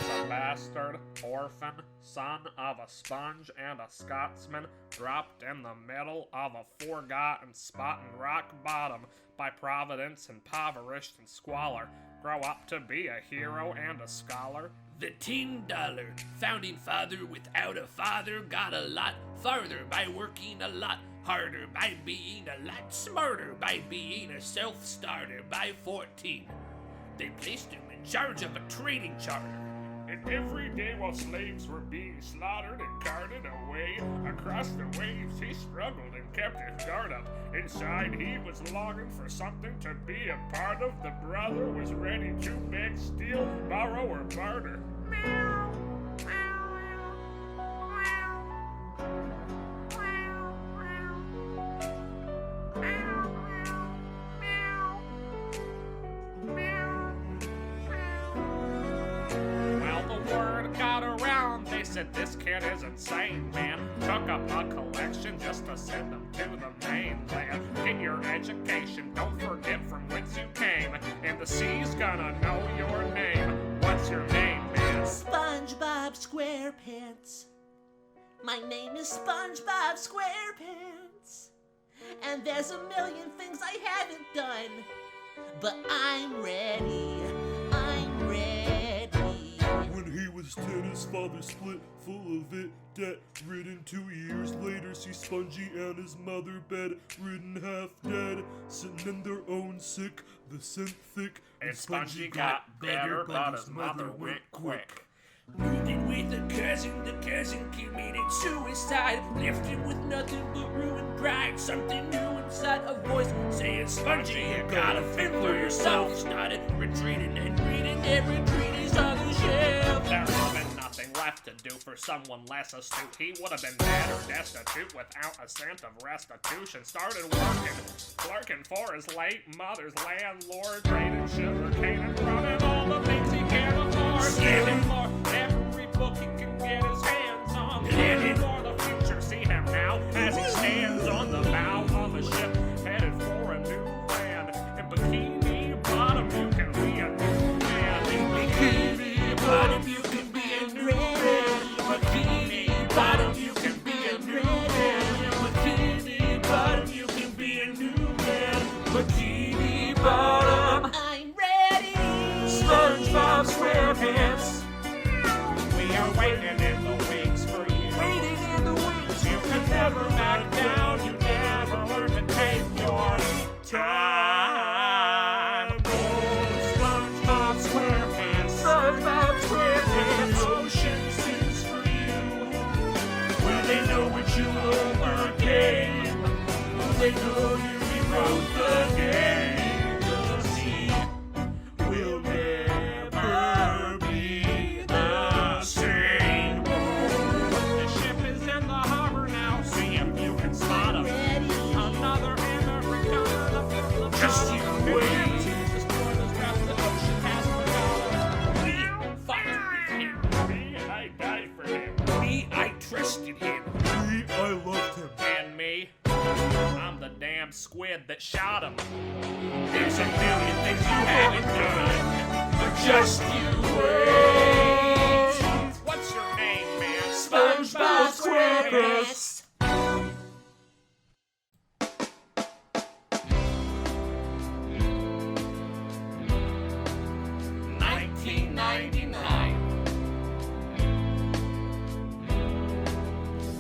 was a bastard, orphan, son of a sponge and a Scotsman, dropped in the middle of a forgotten spot in rock bottom, by providence impoverished and squalor, grow up to be a hero and a scholar. The $10 founding father without a father got a lot farther by working a lot harder, by being a lot smarter, by being a self-starter. By 14, they placed him in charge of a trading charter. And every day while slaves were being slaughtered and carted away across the waves, he struggled and kept his guard up. Inside he was longing for something to be a part of. The brother was ready to beg, steal, borrow, or barter. Meow, meow, meow, meow, meow, meow, meow, meow. Well, the word got around, they said this kid is insane, man. Took up a collection just to send him to the mainland. Get your education, don't forget from whence you came, and the sea's gonna know your name. What's your name, man? SpongeBob SquarePants. My name is SpongeBob SquarePants. And there's a million things I haven't done. But I'm ready. I'm ready. When he was 10, his father split, full of it, debt-ridden. 2 years later, see Spongy and his mother bedridden, half dead, sitting in their own sick, the scent thick. And Spongy got better, but his mother went quick. Moving with the cousin committed suicide. Left him with nothing but ruined pride. Something new inside, a voice saying, Spongy, you gotta fend for yourself. Started retreating and reading every treatise on the shelf. There would have been nothing left to do for someone less astute. He would have been dead or destitute without a cent of restitution. Started working, clerking for his late mother's landlord, trading sugar cane and running all the things he can't afford. Giving for every book he can get his hands on. Headed for the future, see him now as he stands on the bow of a ship, headed for a new land. In Bikini Bottom, you can be a new man. In Bikini Bottom, you can be a new man. Bikini Bottom, you can be a new man. Bikini Bottom, you can be a new man. Bikini Bottom, I'm ready. SpongeBob SquarePants. We are waiting in the wings for you. Waiting in the wings. You can never back down. You never learn to take your time. Oh, SpongeBob SquarePants. SpongeBob SquarePants. Ocean sings for you. Will they know what you overcame? Will they know you rewrote the game? The sea will never be the same. The ship is in the harbor now. See if you can spot him. Another American. Just you wait. We fought with him. Me, I died for him. Me, I trusted him. Me, I loved him. And me, I'm the damn squid that shot him. There's a million things you haven't done, but just you wait. What's your name, man? SpongeBob SquarePants.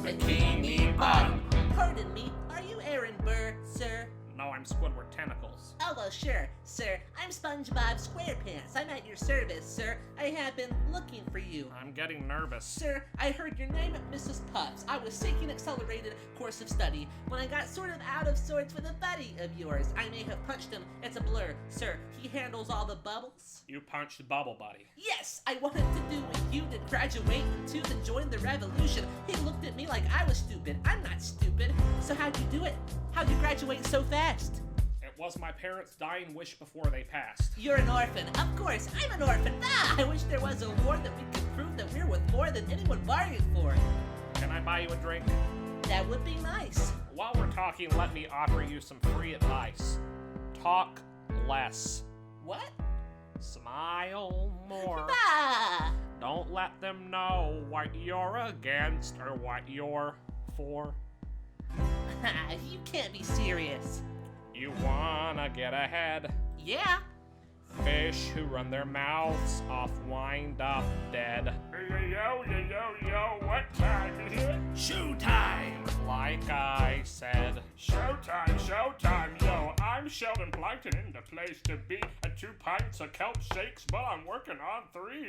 Bikini Bottom. Pardon me, are you Aaron Burr, sir? No, I'm Squidward Tentacles. Oh, well, sure, sir. I'm SpongeBob SquarePants. I'm at your service, sir. I have been looking for you. I'm getting nervous. Sir, I heard your name at Mrs. Puff's. I was seeking accelerated course of study when I got sort of out of sorts with a buddy of yours. I may have punched him. It's a blur. Sir, he handles all the bubbles. You punched Bubble Buddy. Yes, I wanted to do what you did, graduate too, then join the revolution. He looked at me like I was stupid. I'm not stupid. So how'd you do it? How'd you graduate so fast? It was my parents' dying wish before they passed. You're an orphan. Of course, I'm an orphan. Ah, I wish there was a war that we could prove that we're worth more than anyone bargained for. Can I buy you a drink? That would be nice. While we're talking, let me offer you some free advice. Talk less. What? Smile more. Ah! Don't let them know what you're against or what you're for. You can't be serious. You wanna get ahead. Yeah. Fish who run their mouths off wind up dead. Yo, what time is it? Showtime! Like I said. Showtime, yo. I'm Sheldon Plankton in the place to be. 2 pints of kelp shakes, but I'm working on 3.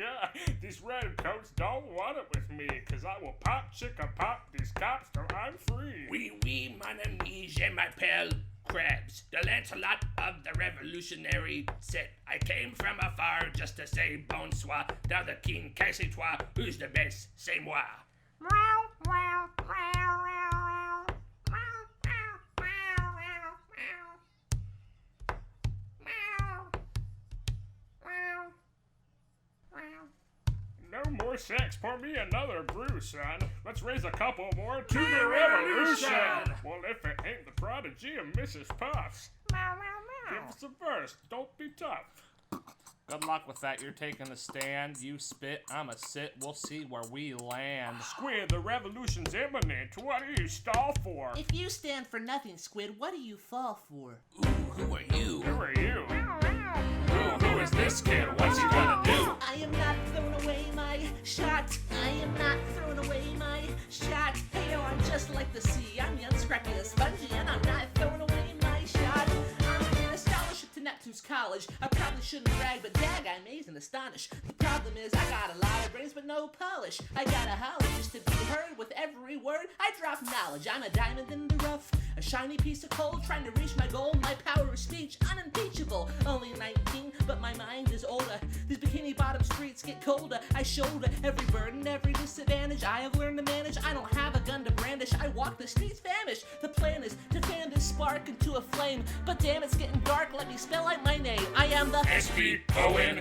These redcoats don't want it with me, cause I will pop chicka pop these cops till I'm free. Oui, mon ami, je m'appelle Krabs, the Lancelot of the revolutionary set. I came from afar just to say bonsoir. Now the king, cassez-toi, who's the best? C'est moi. No more sex, pour me another brew, son. Let's raise a couple more to the revolution. Well, if it ain't the prodigy of Mrs. Puffs. Give us a verse, don't be tough. Good luck with that, you're taking a stand. You spit, I'ma sit, we'll see where we land. Squid, the revolution's imminent. What do you stall for? If you stand for nothing, Squid, what do you fall for? Ooh, who are you? Who are you? Who is this kid? What's he gonna do? I am not throwing away my shot. I am not throwing away my shot. Hey, yo, I'm just like the sea. I'm young, scrappy, and spongy, and I'm not throwing away my shot. I'm getting a scholarship to Neptune's College. I probably shouldn't brag, but dag, I'm amazed and astonished. The problem is I got a lot of brains, but no polish. I got a holler just to be heard with every word. I drop knowledge. I'm a diamond in the rough. A shiny piece of coal trying to reach my goal. My power of speech unimpeachable. Only 19, but my mind is older. These bikini bottom streets get colder. I shoulder every burden, every disadvantage. I have learned to manage. I don't have a gun to brandish. I walk the streets famished. The plan is to fan this spark into a flame. But damn, it's getting dark. Let me spell out my name. I am the SpongeBob.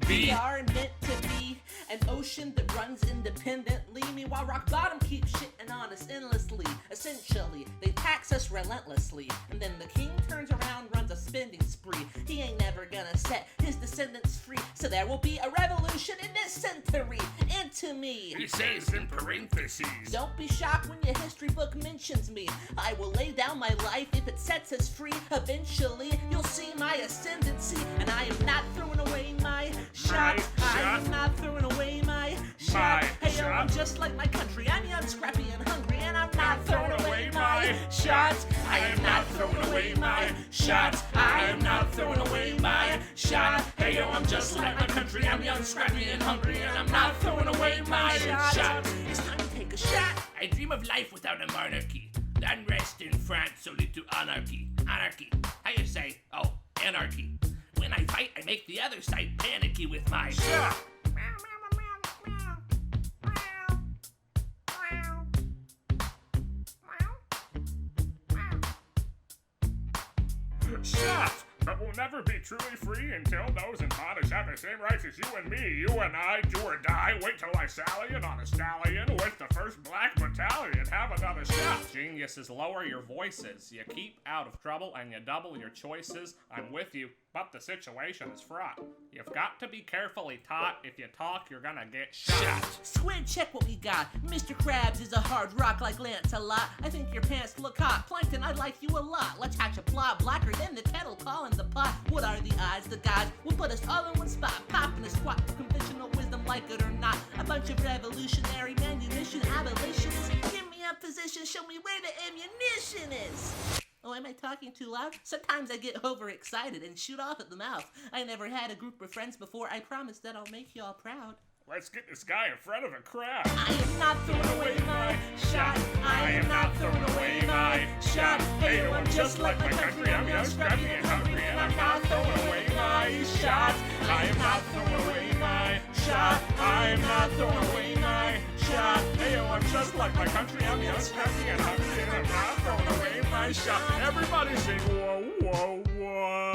We are meant to be an ocean that runs independently. Meanwhile, rock bottom keeps shitting on us endlessly. Essentially, they tax us relentlessly. And then the king turns around, runs a spending spree. He ain't never gonna set his descendants free. So there will be a revolution in this century. Into me. He says in parentheses. Don't be shocked when your history book mentions me. I will lay down my life if it sets us free. Eventually, you'll see my ascendancy. And I am not throwing away my shot. I am not throwing away my shot. Hey, yo, I'm just like my country. I'm young, scrappy, and hungry. And I'm not throwing away my shots. I am not throwing away my shots. I am not throwing away my shot. Hey, yo, I'm just like my country. I'm young, scrappy, and hungry. And I'm not throwing away my shot. It's time to take a shot. I dream of life without a monarchy. Unrest in France, so lead to anarchy. Anarchy. How you say? Oh, anarchy. When I fight, I make the other side panicky with my shot. Shut! But we'll never be truly free until those in bondage have the same rights as you and me. You and I, do or die. Wait till I sally in on a stallion with the 1st Black Battalion. Have another shot. Geniuses, lower your voices. You keep out of trouble and you double your choices. I'm with you, but the situation is fraught. You've got to be carefully taught. If you talk, you're gonna get shot. Squid, check what we got. Mr. Krabs is a hard rock like Lancelot. I think your pants look hot. Plankton, I like you a lot. Let's hatch a plot blacker than the kettle calling the pot. What are the odds? The gods will put us all in one spot. Popping a squat, conventional wisdom, like it or not. A bunch of revolutionary manumission abolitionists. Give me a position, show me where the ammunition is. Oh, am I talking too loud? Sometimes I get overexcited and shoot off at the mouth. I never had a group of friends before. I promise that I'll make y'all proud. Let's get this guy in front of a crowd. I am not throwing away my shot. I am not throwing away my shot. Hey, yo, I'm just like my country. I'm young, scrappy, and hungry, and I'm not throwing away my shot. I am not throwing away my shot. I am not throwing away my shot. Hey, yo, I'm just like my country. I'm young, scrappy, and hungry, and I'm not throwing away my shot. Everybody sing, whoa, whoa, whoa.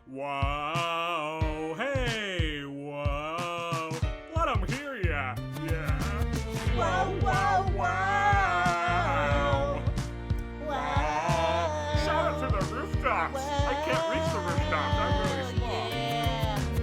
Whoa, hey, whoa. Let 'em hear ya, yeah. Whoa, whoa, whoa. Whoa. Shout it to the rooftops. I can't reach the rooftops. I'm really small. Yeah.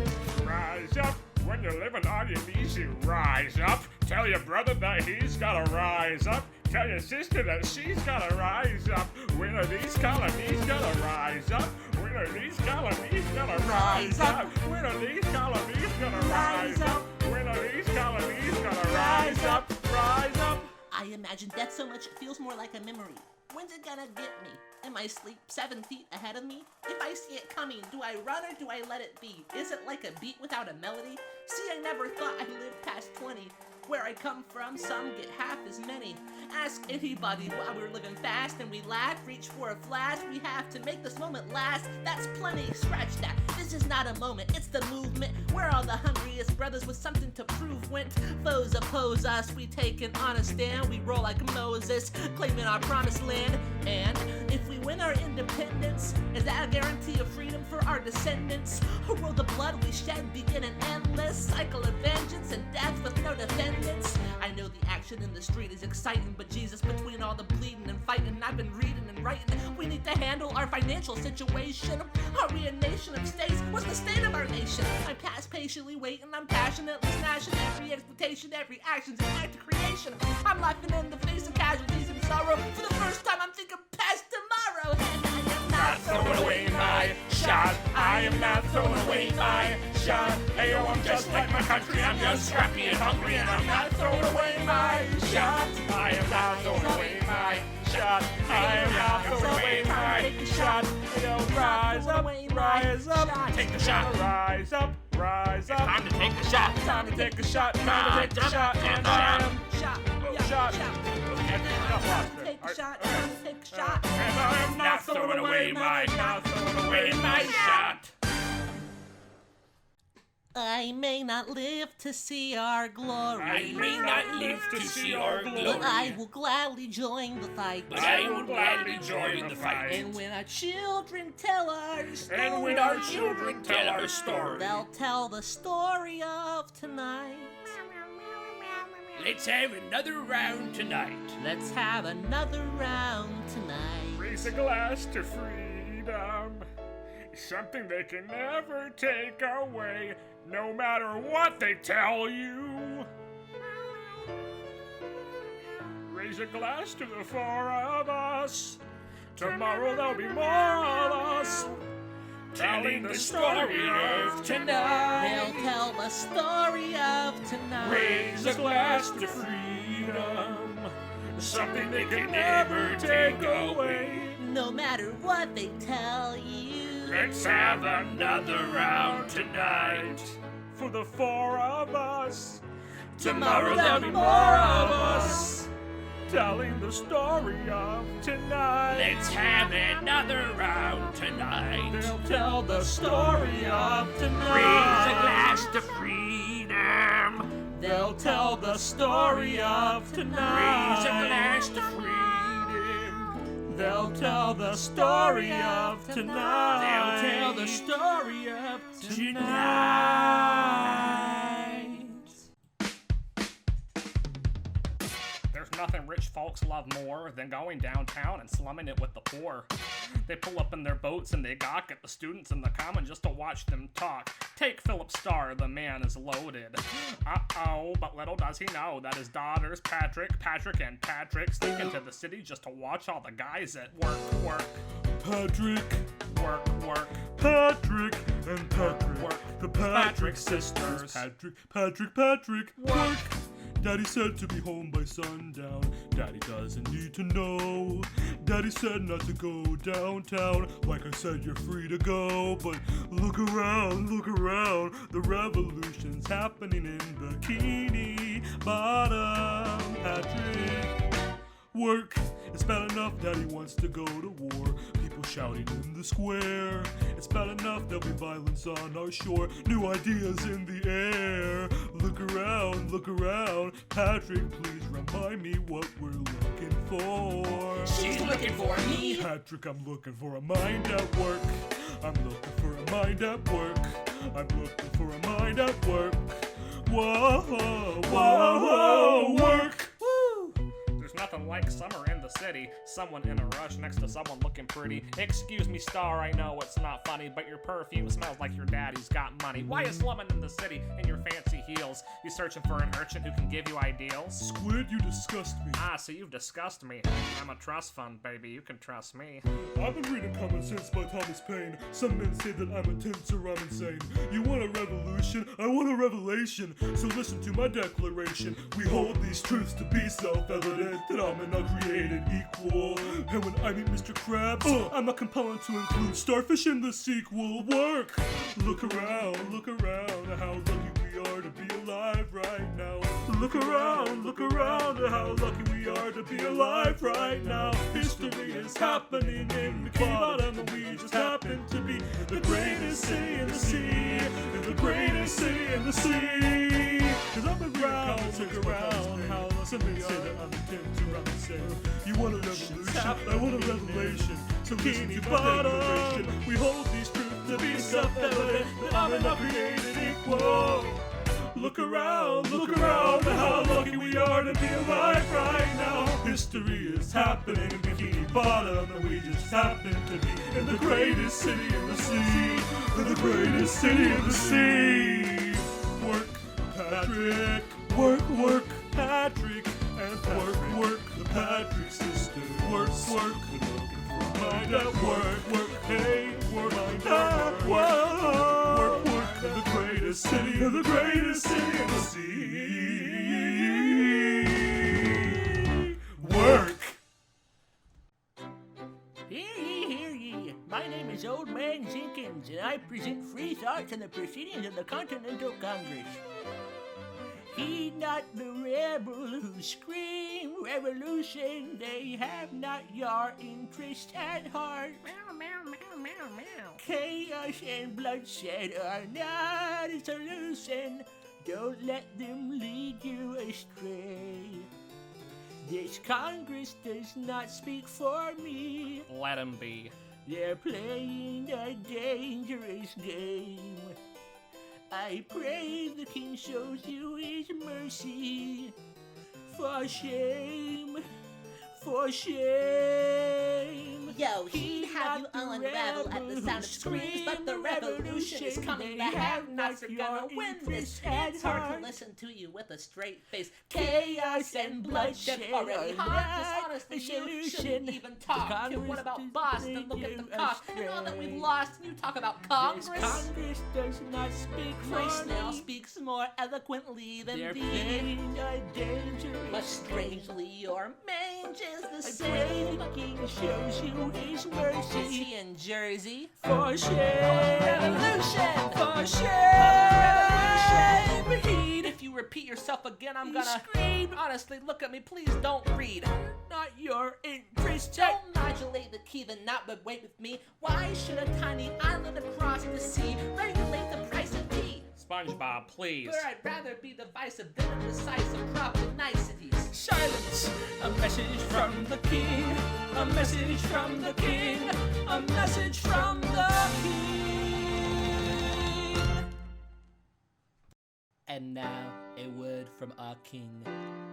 you're living on your knees, you rise up. Tell your brother that he's gotta rise up. Tell your sister that she's gotta rise up. When are these colonies gonna rise up? When are these colonies gonna rise up? When are these colonies gonna rise up? When are these colonies gonna rise up? Rise up. I imagine death so much it feels more like a memory. When's it gonna get me? Am I asleep 7 feet ahead of me? If I see it coming, do I run or do I let it be? Is it like a beat without a melody? See, I never thought I'd live past 20. Where I come from, some get half as many. Ask anybody while we're living fast and we laugh, reach for a flash. We have to make this moment last. That's plenty, scratch that. This is not a moment, it's the movement. We're all the hungriest brothers with something to prove. When foes oppose us, we take an honest stand. We roll like Moses, claiming our promised land. And if we win our independence, is that a guarantee of freedom for our descendants? Or will the blood we shed begin an endless cycle of vengeance and death with no defendants? I know the action in the street is exciting, but Jesus, between all the bleeding and fighting, I've been reading and writing. We need to handle our financial situation. Are we a nation of states? What's the state of our nation? I'm past patiently waiting, I'm passionately smashing every expectation, every action's an act of creation. I'm laughing in the face of casualties and sorrow. For the first time, I'm thinking past tomorrow. And I am not Throwing away my shot. I am not throwing away my shot. Hey, yo, I'm just like my country. I'm just scrappy and hungry, and I'm not throwing away my shot. I am not throwing away my shot. I am not throwing away my shot. Hey, yo, rise up, rise up. Take the shot. Rise up, rise up. Time to take the shot. Time to take a shot. Time to take a shot. And I am shot. shot. Take a shot. Take a shot. And I am not throwing away my, not throwing away my shot. I may not live to see our glory. I may not live to see our But glory, I will gladly join the fight. but I will gladly join the fight. And when our children tell our story, And when our children tell our story, they'll tell the story of tonight. let's have another round tonight. Let's have another round tonight. Raise a glass to freedom. Something they can never take away, no matter what they tell you. Raise a glass to the four of us. Tomorrow there'll be more of us. Telling the story of tonight. They'll tell the story of tonight. Raise a glass to freedom. Something they can never take away. No matter what they tell you. Let's have another round tonight. For the four of us. Tomorrow there'll be more of us. Telling the story of tonight. Let's have another round tonight. They'll tell the story of tonight. Raise a glass to freedom. They'll tell the story of tonight. Raise a glass to freedom. They'll tell the story of tonight. They'll tell the story of tonight. There's nothing rich folks love more than going downtown and slumming it with the poor. They pull up in their boats and they gawk at the students in the common just to watch them talk. Take Philip Starr, the man is loaded. Uh-oh, but little does he know that his daughters, Patrick, and Patrick, sneak into the city just to watch all the guys at work. Patrick, Work. Patrick, and Patrick. Work. The Patrick sisters. Patrick. Work. Daddy said to be home by sundown. Daddy doesn't need to know. Daddy said not to go downtown. Like I said, you're free to go. But look around. The revolution's happening in Bikini Bottom. Patrick. Work. It's bad enough Daddy wants to go to war. People shouting in the square. It's bad enough there'll be violence on our shore. New ideas in the air. Look around. Patrick, please remind me what we're looking for. She's looking for me. Patrick, I'm looking for a mind at work. Whoa, work. There's nothing like summer in the the city. Someone in a rush next to someone looking pretty. Excuse me, star, I know it's not funny, but your perfume smells like your daddy's got money. Why you slumming in the city in your fancy heels? You searching for an urchin who can give you ideals? Squid, you disgust me. Ah, so you've discussed me. I'm a trust fund, baby. You can trust me. I've been reading Common Sense by Thomas Paine. Some men say that I'm a tense or I'm insane. You want a revolution? I want a revelation. So listen to my declaration. We hold these truths to be self-evident, that I'm an uncreated equal. And when I meet Mr. Krabs, I'm not compelling to include starfish in the sequel. Work! Look around how lucky we are to be alive right now. Look around how lucky we are to be alive right now. History is happening in the bottom, and we just happen to be the greatest city in the sea, and the greatest city in the sea. Cause I'm around, look around how some men say that I'm intent to run the same. You want a revolution? I want a revelation. So listen to my declaration. We hold these truths to be self-evident, that I'm an uncreated equal. Look around how lucky we are to be alive right now. History is happening in Bikini Bottom, and we just happen to be in the greatest city in the sea, in the greatest city in the sea. Work, Patrick, work, Patrick, and work, the Patrick sisters. Work, mind at work, hey, work, mind at work, in the greatest city in the sea. Work. Hear ye. My name is Old Man Jenkins, and I present free thoughts on the proceedings of the Continental Congress. Heed not the rebel who scream revolution. They have not your interest at heart. Meow, meow, meow, meow, meow. Chaos and bloodshed are not a solution. Don't let them lead you astray. This Congress does not speak for me. Let him be. They're playing a dangerous game. I pray the king shows you his mercy. For shame, for shame. Yo, he'd have you unravel at the sound of screams, but the revolution is coming. The have-nots are gonna win this. It's hard to listen to you with a straight face. Chaos and bloodshed already hot. This honestly, you shouldn't even talk. And what about Boston? Look at the cost. And all that we've lost, and you talk about Congress? Congress does not speak Christ now speaks more eloquently than They're thee. playing a dangerous But strangely, your mange is the I pray same. the king shows you his Is mercy. he in Jersey? For shame, Revolution! for shame. Heed. If you repeat yourself again, I'm gonna scream. Honestly, look at me, please don't read. Not your interest. Don't modulate the key, then not but wait with me. Why should a tiny island across the sea regulate the price of tea? SpongeBob, please. Burr, I'd rather be divisive than a decisive crop of niceties. Silence. A message from the king. A message from the king. A message from the king. And now a word from our king,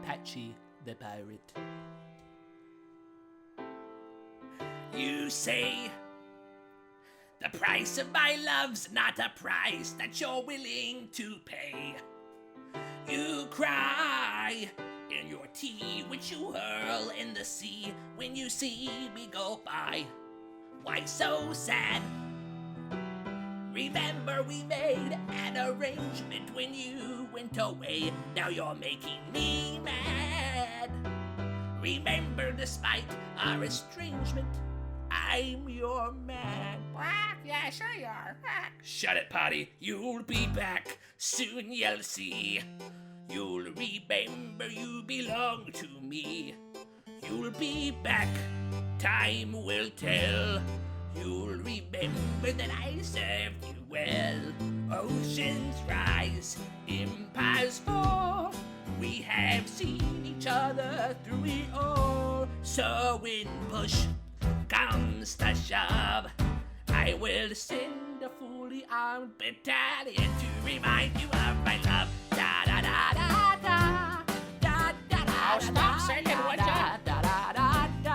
Patchy the pirate. You say the price of my love's not a price that you're willing to pay. You cry in your tea, which you hurl in the sea when you see me go by. Why so sad? Remember we made an arrangement when you went away. Now you're making me mad. Remember, despite our estrangement, I'm your man. Yeah, sure you are. Shut it, Potty. You'll be back. Soon you'll see. You'll remember you belong to me. You'll be back. Time will tell. You'll remember that I served you well. Oceans rise, empires fall. We have seen each other through it all. So when push comes to shove, I will send a fully armed battalion to remind you of my love. Da da da da da da da da. Oh, stop singing, would ya? Da da da da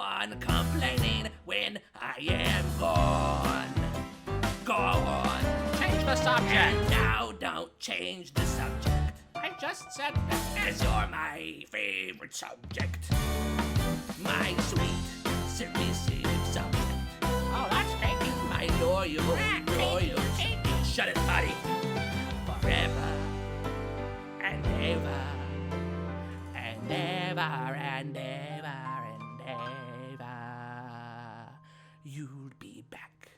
one complaining when I am gone. Go on. Change the subject. And now don't change the subject. I just said that. As you're my favorite subject. My sweet, submissive subject. Oh, that's Peggy. My loyal. Shut it, buddy. Forever and ever and ever and ever and ever. You'll be back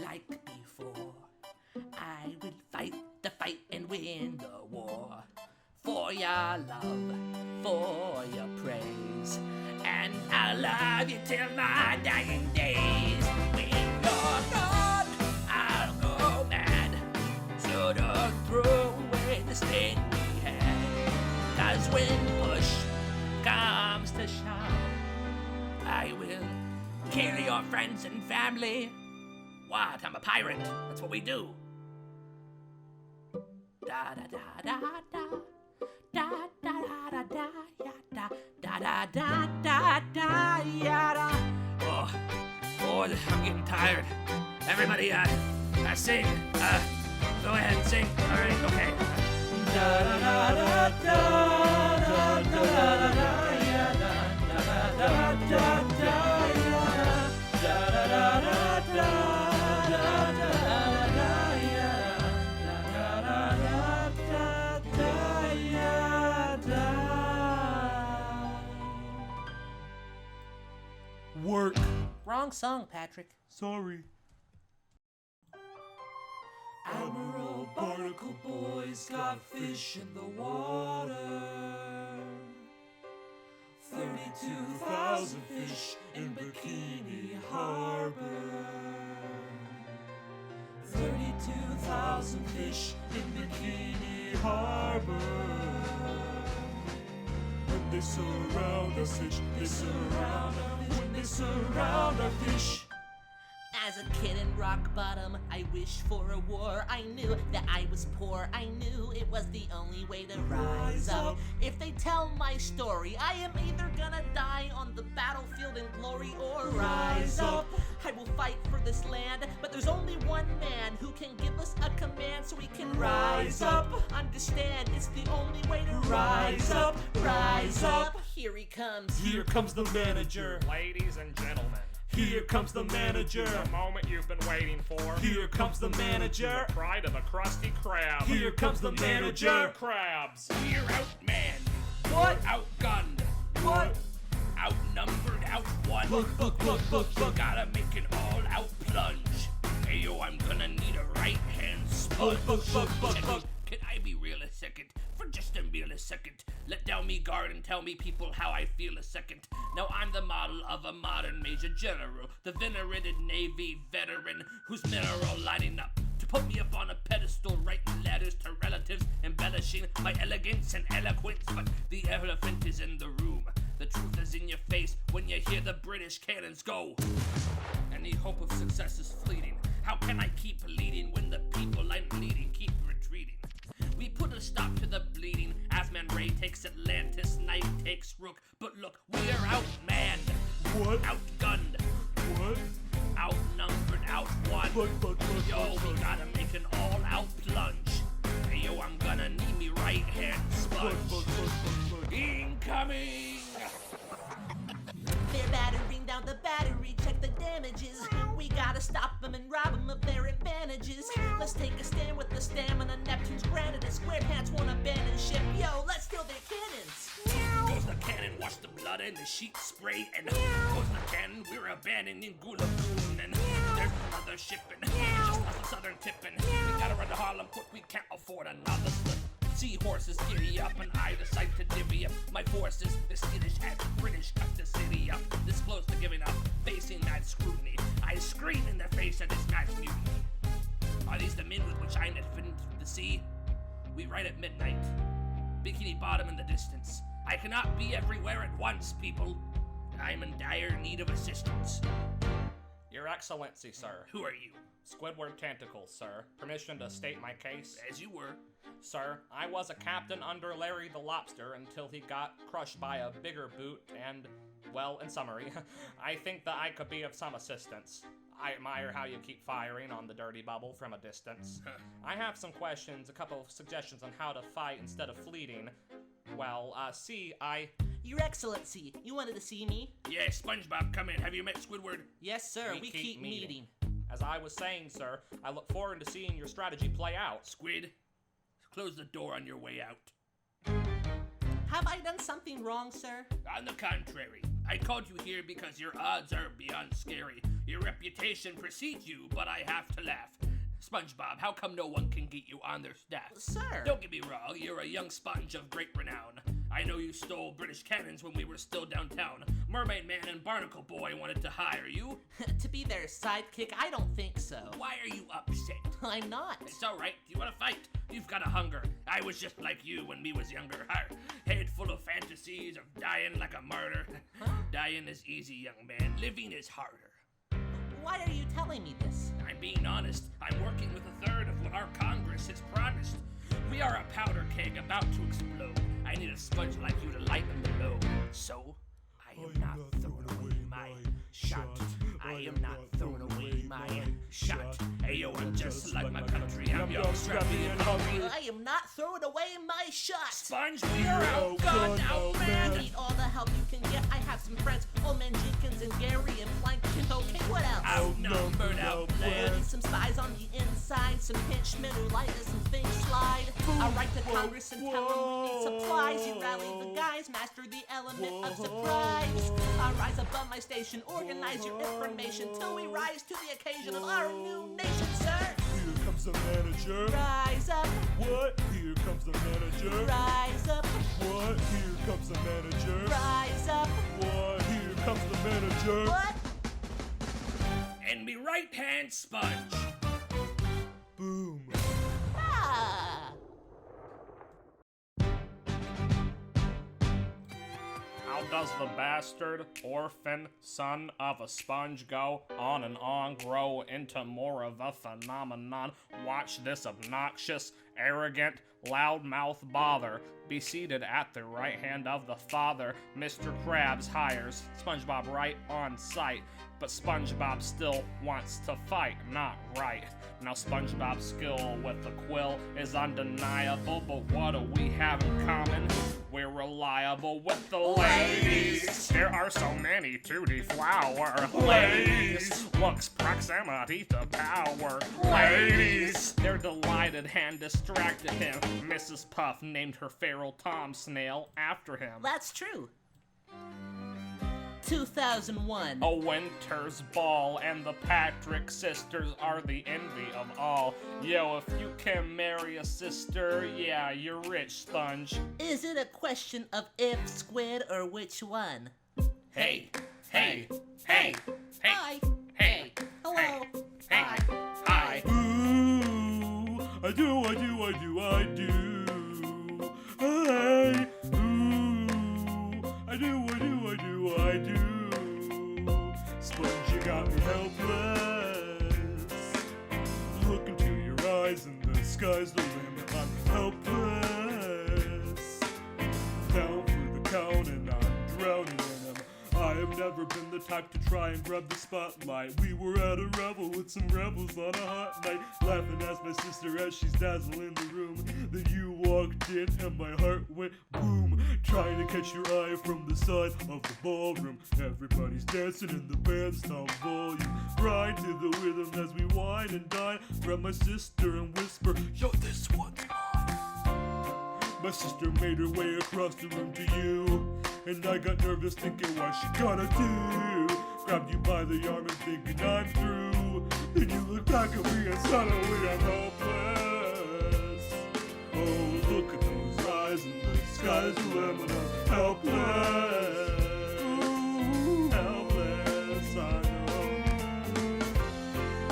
like before. I will fight the fight and win the war. For your love, for your praise. And I'll love you till my dying days. When you're gone, I'll go mad. So don't throw away this thing we had. 'Cause when push comes to shove, I will kill your friends and family. What? I'm a pirate. That's what we do. Da da da da da. Da da da da da ya da da da da da da ya da. Oh, I'm getting tired. Everybody, sing. Go ahead, sing. All right, okay. Da da da da da da da da ya da da da da da ya da da da da da da da ya da da da da ya. Work. Wrong song, Patrick. Sorry. Admiral Barnacle Boy's got fish in the water. 32,000 fish in Bikini Harbor. 32,000 fish in Bikini Harbor. When they surround our fish, They surround our fish. When they surround our fish. As a kid in rock bottom, I wished for a war. I knew that I was poor. I knew it was the only way to rise up. If they tell my story, I am either gonna die on the battlefield in glory or rise up. I will fight for this land, but there's only one man who can give us a command so we can rise up. Understand, it's the only way to rise up. Rise up. Here he comes. here comes the manager. Ladies and gentlemen, Here comes the manager. the moment you've been waiting for. Here comes the manager. The pride of a Krusty Krab. Here comes the manager. Krabs. We're outmanned. What? Outgunned. What? Outnumbered. Outwon. Look. Gotta make an all-out plunge. Hey yo, I'm gonna need a right-hand sponge. Can I be real a second? For just a millisecond. Let down me guard and tell me people how I feel a second. Now I'm the model of a modern major general, the venerated Navy veteran whose men are all lining up to put me up on a pedestal, writing letters to relatives, embellishing my elegance and eloquence. But the elephant is in the room. The truth is in your face when you hear the British cannons go. Any hope of success is fleeting. How can I keep leading when the people I'm leading keep retreating? We put a stop to the bleeding as Man Ray takes Atlantis, Knife takes Rook. But look, we're outmanned, What? outgunned, What? outnumbered, outwon. Yo, we gotta make an all-out plunge. Hey yo, I'm gonna need me right-hand sponge. Incoming! They're battering down the battery, check the damages. We gotta stop them and rob them of their advantages. Let's take a stand with the stamina Neptune's granted us. Square pants won't abandon ship. Yo, let's steal their cannons. Goes the cannon, wash the blood in the sheet spray. And goes the cannon, we're abandoning Gulagoon. And there's another shipping, just off the southern tipping. We gotta run to Harlem quick, we can't afford another slip. Seahorses giddy up and I decide to divvy up my forces. The skittish as British cut the city up. This close to giving up, facing that scrutiny. I scream in the face of this mass mutiny. Are these the men with which I net fit into the sea? We ride at midnight. Bikini Bottom in the distance. I cannot be everywhere at once, people. I'm in dire need of assistance. Your Excellency, sir. Who are you? Squidward Tentacles, sir. Permission to state my case? As you were. Sir, I was a captain under Larry the Lobster until he got crushed by a bigger boot and, well, in summary, I think that I could be of some assistance. I admire how you keep firing on the dirty bubble from a distance. I have some questions, a couple of suggestions on how to fight instead of fleeting. Well, Your Excellency, you wanted to see me? Yeah, SpongeBob, come in. Have you met Squidward? Yes, sir. We keep keep meeting. meeting. As I was saying, sir, I look forward to seeing your strategy play out. Squid, close the door on your way out. Have I done something wrong, sir? On the contrary, I called you here because your odds are beyond scary. Your reputation precedes you, but I have to laugh. SpongeBob, how come no one can get you on their staff? Sir. Don't get me wrong, you're a young sponge of great renown. I know you stole British cannons when we were still downtown. Mermaid Man and Barnacle Boy wanted to hire you. To be their sidekick, I don't think so. Why are you upset? I'm not. It's alright, you wanna fight? You've got a hunger. I was just like you when we was younger. Head full of fantasies of dying like a martyr. Dying is easy, young man. Living is harder. Why are you telling me this? I'm being honest. I'm working with a third of what our Congress has promised. We are a powder keg about to explode. I need a sponge like you to lighten the load. So, I am not throwing away my shot. I am not throwing away my shot. Ayo, I'm just like my country. I'm young, scrappy, and hungry. I am not throwing away my shot. Sponge, we are outgunned, outmanned. Need all the help you can get. I have some friends, Man Jenkins and Gary and Plankton. Okay, what else? Outnumbered, outplanned. Need some spies on the inside, some henchmen who like us and things slide. I write to Congress and tell them we need supplies. You rally the guys, master the element of surprise. I rise above my station, organize your information till we rise to the occasion of our new nation, sir. Here comes the manager. Rise up, What? Here comes the manager. rise up, What? Here comes the manager. rise up. What? Here comes the manager. What? And me right hand sponge. Boom. Ah! How does the bastard, orphan, son of a sponge go on and on, grow into more of a phenomenon? Watch this obnoxious, arrogant, loudmouth bother be seated at the right hand of the father. Mr. Krabs hires SpongeBob right on sight, but SpongeBob still wants to fight, not right. Now SpongeBob's skill with the quill is undeniable, but what do we have in common? We're reliable with the ladies. There are so many to deflower. Ladies, looks, proximity to power. Ladies, they're delighted and distracted him. Mrs. Puff named her feral Tom Snail after him. That's true. 2001. A winter's ball, and the Patrick sisters are the envy of all. Yo, if you can marry a sister, yeah, you're rich, Sponge. Is it a question of if, Squid, or which one? Hey, hey, hey, hey, Hi. hey, Hello. hey, hi. Ooh, I do. Hey, ooh, I do. Sponge, you got me helpless. Look into your eyes and the sky's the limit. I'm helpless. Down for the count and I'm drowning in them. I have never been the type to try and grab the spotlight. We were at a revel with some rebels on a hot night, laughing at my sister as she's dazzling the room. Then you walked in and my heart went boom, trying to catch your eye from the side of the ballroom. Everybody's dancing and the band's top volume, grind to the rhythm as we wine and dine. Grab my sister and whisper, yo, this one's mine. My sister made her way across the room to you, and I got nervous thinking what she gonna do. Grabbed you by the arm and thinking I'm through. Then you look back at me and suddenly I'm helpless. Oh, look at those eyes and the sky's the limit. I'm helpless. Ooh, helpless, I know.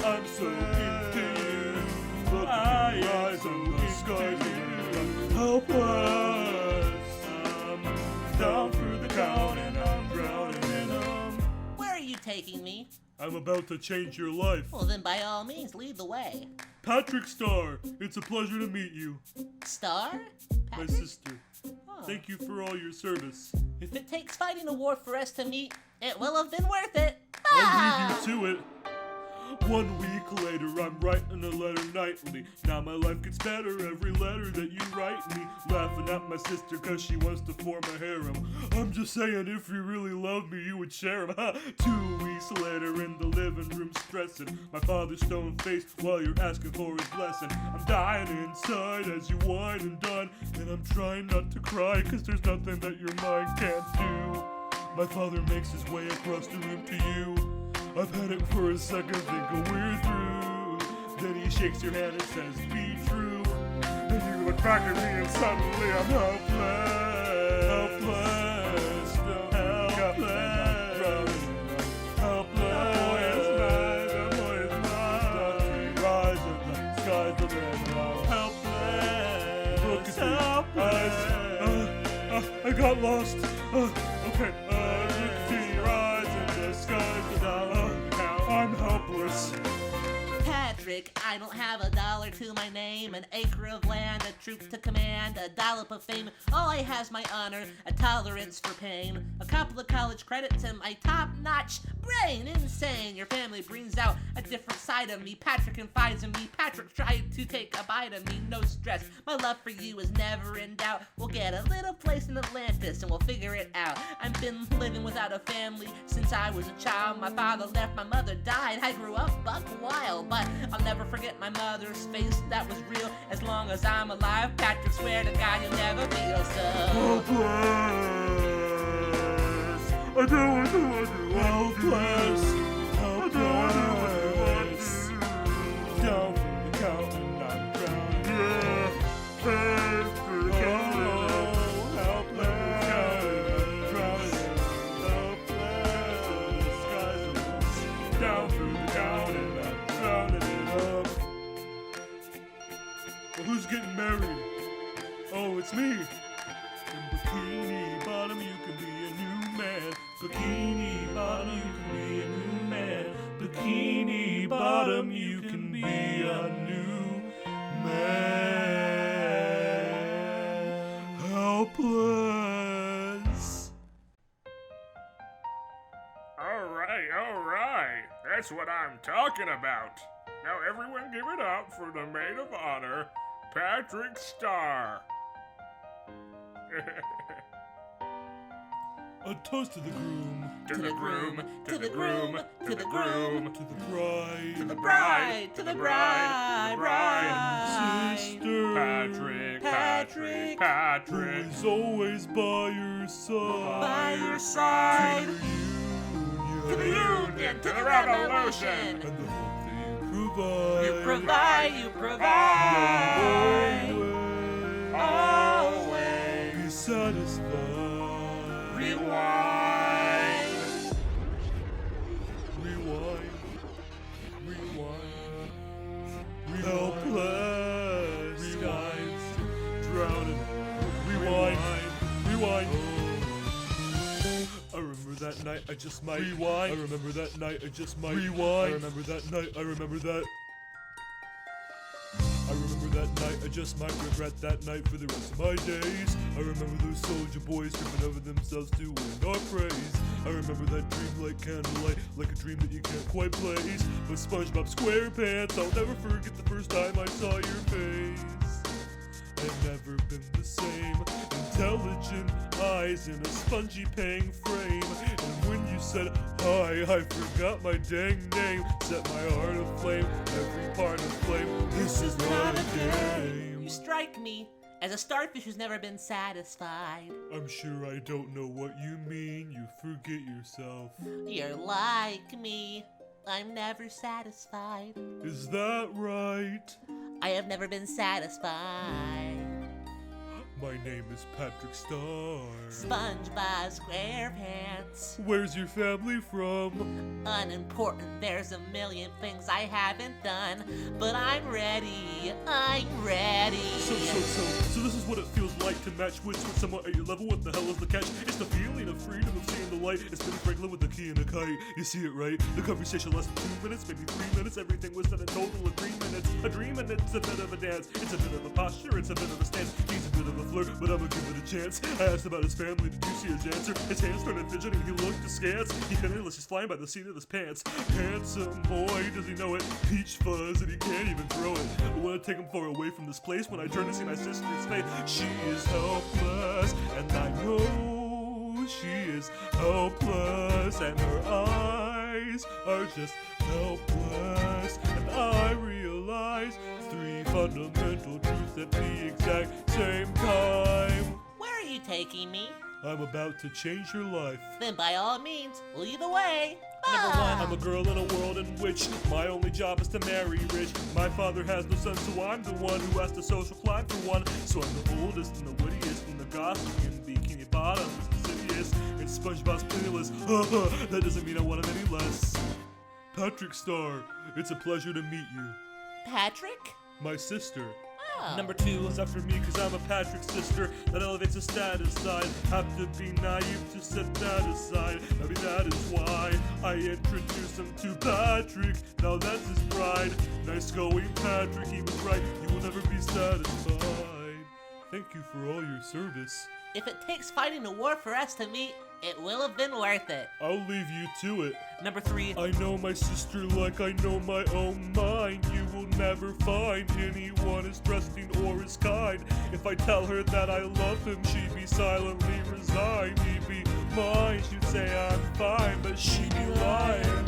I'm so into you. Look at your eyes and the sky's the limit. I'm helpless. I'm down through the count and I'm drowning in them. Where are you taking me? I'm about to change your life. Well, then by all means, lead the way. Patrick Starr, it's a pleasure to meet you. Star? My Patrick? sister. Oh. Thank you for all your service. If it takes fighting a war for us to meet, it will have been worth it. I'll leave you to it. 1 week later, I'm writing a letter nightly. Now my life gets better every letter that you write me. Laughing at my sister cause she wants to form a harem. I'm just saying, if you really love me, you would share him. 2 weeks later, in the living room stressing. My father's stone faced while you're asking for his blessing. I'm dying inside as you whine and done. And I'm trying not to cry cause there's nothing that your mind can't do. My father makes his way across the room to you. I've had it for a second, thinking we're through. Then he shakes your hand and says, be true. And you look back at me and suddenly I'm helpless. Helpless. Helpless. Helpless. The boy is mine. Rise of the skies the red cloud. Helpless. Look at the eyes. I got lost. Okay. Look at your eyes in the skies without. I'm helpless. Patrick, I don't have $1 to my name, an acre of land, a troop to command, a dollop of fame. All I have's my honor, a tolerance for pain, a couple of college credits, and my top-notch brain. Insane, your family brings out a different side of me. Patrick confides in me. Patrick tried to take a bite of me. No stress, my love for you is never in doubt. We'll get a little place in Atlantis and we'll figure it out. I've been living without a family since I was a child. My father left, my mother died. I grew up buck wild, but I'll never forget my mother's face. That was real. As long as I'm alive, Patrick, swear to God you'll never feel so Helpless. I do. Helpless. Helpless. Down from the mountain, I'm drowning. Yeah. Helpless. Helpless. The skies are blue. Down through the town and I'm drowning it up. Well, who's getting married? Oh, it's me. In Bikini Bottom, you can be a new man. Bikini Bottom, you can be a new man. Bikini Bottom, you can be a new man. Helpless. Alright. That's what I'm talking about. Now everyone give it up for the maid of honor, Patrick Starr. A toast to the groom. To the groom, to the groom, to the groom, To the bride. to the bride, bride, to the bride, bride. Sister. Patrick. Who is always by your side. By your side. To the union. To the union, to the revolution. And the hope that you You provide. Always. Be satisfied. Rewind. Helpless. Skies drowning. Rewind. I remember that night, I just might. Rewind. I remember that night, I just might. Rewind. I remember that night, I remember that. I remember that night, I just might regret that night for the rest of my days. I remember those soldier boys tripping over themselves to win our praise. I remember that dream like candlelight, like a dream that you can't quite place. But SpongeBob SquarePants, I'll never forget the first time I saw your face. I've never been the same. Intelligent eyes in a spongy pang frame. And when you said hi, I forgot my dang name. Set my heart aflame, every part aflame. This is not a game. You strike me as a starfish who's never been satisfied. I'm sure I don't know what you mean. You forget yourself. You're like me. I'm never satisfied. Is that right? I have never been satisfied. My name is Patrick Star. SpongeBob SquarePants. Where's your family from? Unimportant, there's a million things I haven't done, but I'm ready. I'm ready. So this is what it feels like to match wits with someone at your level. What the hell is the catch? It's the feeling of freedom of seeing the light. It's Ben Franklin with the key and a kite. You see it, right? The conversation lasted 2 minutes, maybe 3 minutes. Everything was in a total agreement. It's a dream and it's a bit of a dance. It's a bit of a posture, it's a bit of a stance. He's a bit of a flirt, but I'ma give it a chance. I asked about his family, did you see his answer? His hands started fidgeting, he looked askance. He penniless, he's flying by the seat of his pants. Handsome boy, does he know it? Peach fuzz, and he can't even throw it. I wanna take him far away from this place. When I turn to see my sister's face, she is helpless, and I know she is helpless, and her eyes are just helpless. And I realize 3 fundamental truths at the exact same time. Where are you taking me? I'm about to change your life. Then by all means, lead the way. Number 1, I'm a girl in a world in which my only job is to marry rich. My father has no son, so I'm the one who has to social climb for one. So I'm the oldest and the wittiest and the gossipy and Bikini Bottom is insidious. And SpongeBob's penniless. That doesn't mean I want him any less. Patrick Star, it's a pleasure to meet you. Patrick? My sister. Oh. Number 2 is after me cause I'm a Patrick sister. That elevates a status side. Have to be naive to set that aside. Maybe that is why I introduced him to Patrick. Now that's his bride. Nice going, Patrick, he was right. You will never be satisfied. Thank you for all your service. If it takes fighting a war for us to meet, it will have been worth it. I'll leave you to it. Number 3. I know my sister like I know my own mind. You will never find anyone as trusting or as kind. If I tell her that I love him, she'd be silently resigned. He'd be mine, she'd say I'm fine, but she'd be lying.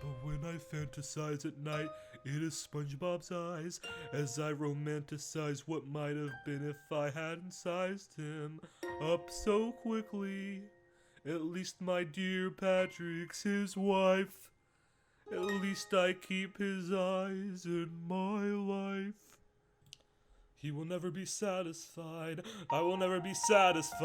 But when I fantasize at night, it is SpongeBob's eyes as I romanticize what might have been if I hadn't sized him up so quickly. At least my dear Patrick's his wife. At least I keep his eyes in my life. He will never be satisfied. I will never be satisfied.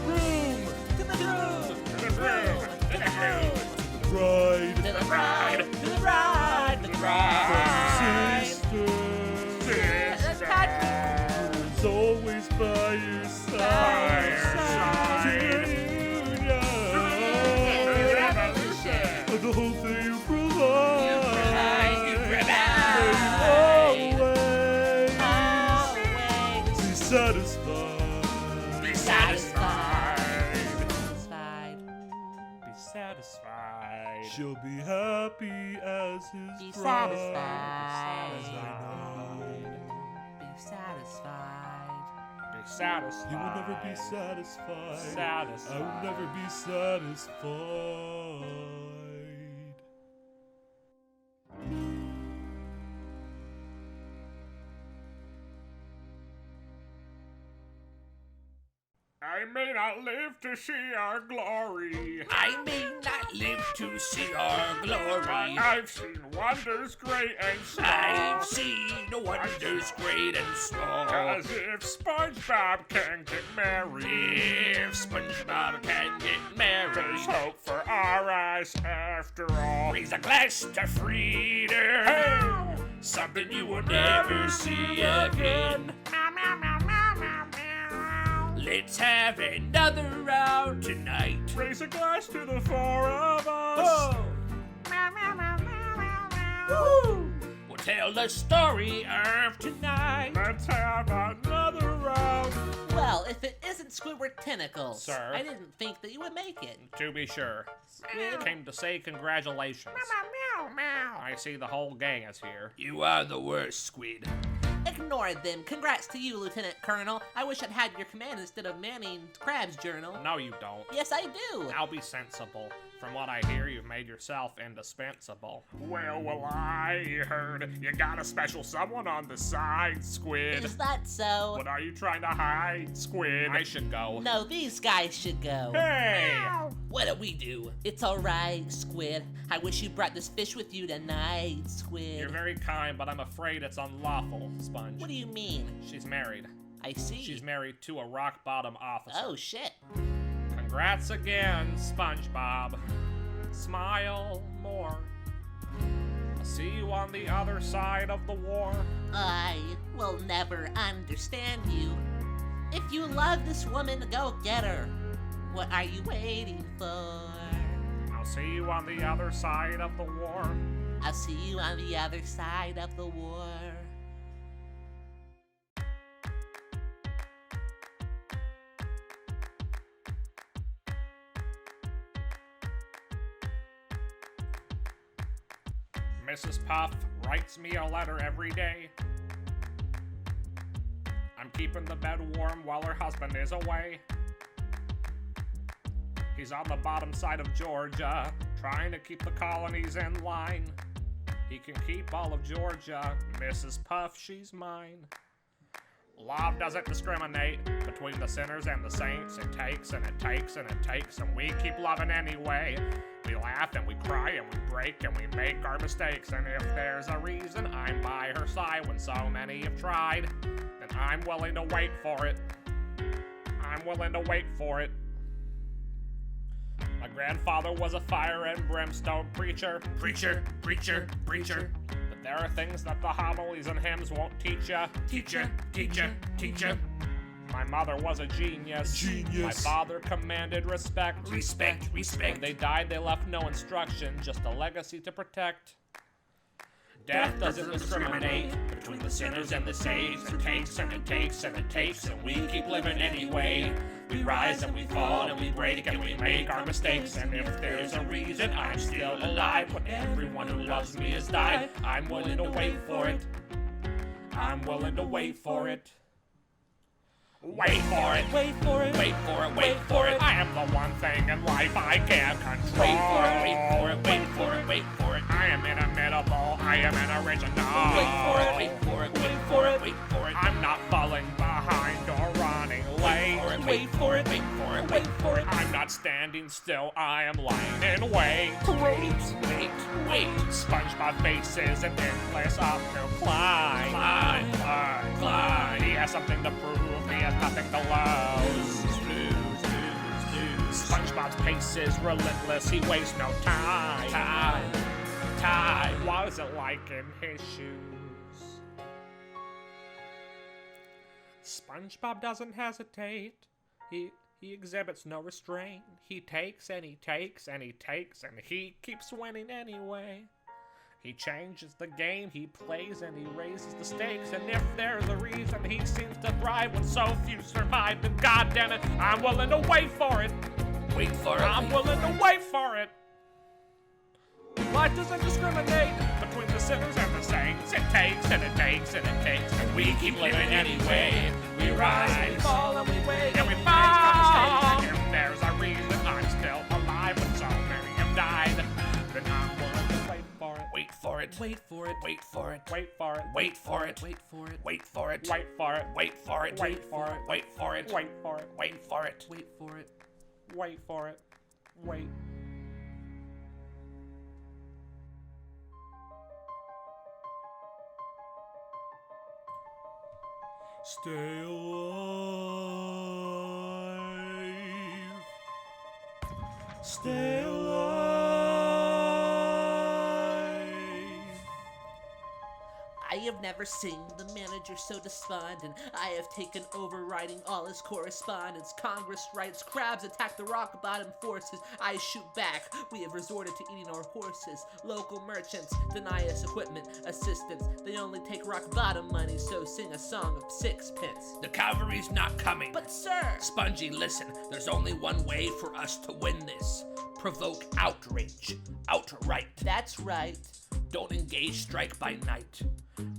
Room! To the groove! To the groove! To the groove! Bride! To the bride! To the bride! To the bride! Sister! Patrick! Is always by your side. The whole thing you provide. Always be satisfied. Be satisfied! Satisfied. Be satisfied! She'll be happy as his Be bride. satisfied. As I know. Be satisfied. Be satisfied! He will never be satisfied. Satisfied. I will never be satisfied. I may not live to see our glory. I may not live to see our glory. I've seen wonders great and small. I've seen wonders great and small. 'Cause if SpongeBob can get married, If SpongeBob can get married, there's hope for our eyes after all. raise a glass to freedom. Hey! Something you will never see again. Let's have another round tonight. Raise a glass to the 4 of us. We'll tell the story of tonight. Let's have another round. Well, if it isn't Squidward Tentacles, Sir? I didn't think that you would make it. To be sure. Squid. Came to say congratulations. I see the whole gang is here. You are the worst, Squid. Ignore them. Congrats to you, Lieutenant Colonel. I wish I'd had your command instead of manning Krabs' journal. No, you don't. Yes, I do. I'll be sensible. From what I hear, you've made yourself indispensable. Well, I heard you got a special someone on the side, Squid. Is that so? What are you trying to hide, Squid? I should go. No, these guys should go. Hey! What do we do? It's alright, Squid. I wish you brought this fish with you tonight, Squid. You're very kind, but I'm afraid it's unlawful, Sponge. What do you mean? She's married. I see. She's married to a rock-bottom officer. Oh, shit. Congrats again, SpongeBob. Smile more. I'll see you on the other side of the war. I will never understand you. If you love this woman, go get her. What are you waiting for? I'll see you on the other side of the war. I'll see you on the other side of the war. Mrs. Puff writes me a letter every day. I'm keeping the bed warm while her husband is away. He's on the bottom side of Georgia, trying to keep the colonies in line. He can keep all of Georgia, Mrs. Puff, she's mine. Love doesn't discriminate between the sinners and the saints. It takes and it takes and it takes, and we keep loving anyway. We laugh and we cry and we break and we make our mistakes. And if there's a reason I'm by her side when so many have tried, then I'm willing to wait for it. I'm willing to wait for it. My grandfather was a fire and brimstone preacher. Preacher, preacher, preacher. But there are things that the homilies and hymns won't teach ya. Teacher, teacher, teacher. My mother was a genius. My father commanded respect. Respect, When respect. they died, they left no instruction, just a legacy to protect. Death doesn't discriminate between the sinners and the saints. It takes and it takes and it takes, and we keep living anyway. We rise and we fall and we break and we make our mistakes. And if there's a reason I'm still alive when everyone who loves me has died, I'm willing to wait for it. I'm willing to wait for it. Wait for it. Wait for it. Wait for it, wait for it. I am the one thing in life I can't control. Wait for it, wait for it, wait for it, wait for it. I am inimitable. I am an original. Wait for it, wait for it, wait for it, wait for it. I'm not falling behind or running late. Wait for it, wait for it, wait for it. I'm not standing still. I am lying in wait. Wait, wait. SpongeBob faces an endless uphill climb. Climb. He has something to prove. He has nothing to lose. SpongeBob's pace is relentless. He wastes no time. What is it like in his shoes? SpongeBob doesn't hesitate. He exhibits no restraint. He takes and he takes and he takes and he keeps winning anyway. He changes the game he plays and he raises the stakes. And if there's a reason he seems to thrive when so few survive, then goddammit, I'm willing to wait for it. Wait for it. I'm willing to wait for it. Life doesn't discriminate between the sinners and the saints. It takes and it takes and it takes, and we keep living anyway. We rise, we fall, and we wait, and we fall. If there's a reason I'm still alive when so many have died, then I'm willing to wait for it. Wait for it. Wait for it. Wait for it. Wait for it. Wait for it. Wait for it. Wait for it. Wait for it. Wait for it. Wait for it. Wait for it. Wait for it. Wait for it. Wait for it. Wait for it. Wait. Stay alive. Stay alive. I have never seen the manager so despondent. I have taken over writing all his correspondence. Congress writes, Krabs attack the rock bottom forces. I shoot back. We have resorted to eating our horses. Local merchants deny us equipment, assistance. They only take rock bottom money, so sing a song of sixpence. The cavalry's not coming. But sir, Spongy, listen, there's only one way for us to win this. Provoke outrage. Outright. that's right. Don't engage strike by night.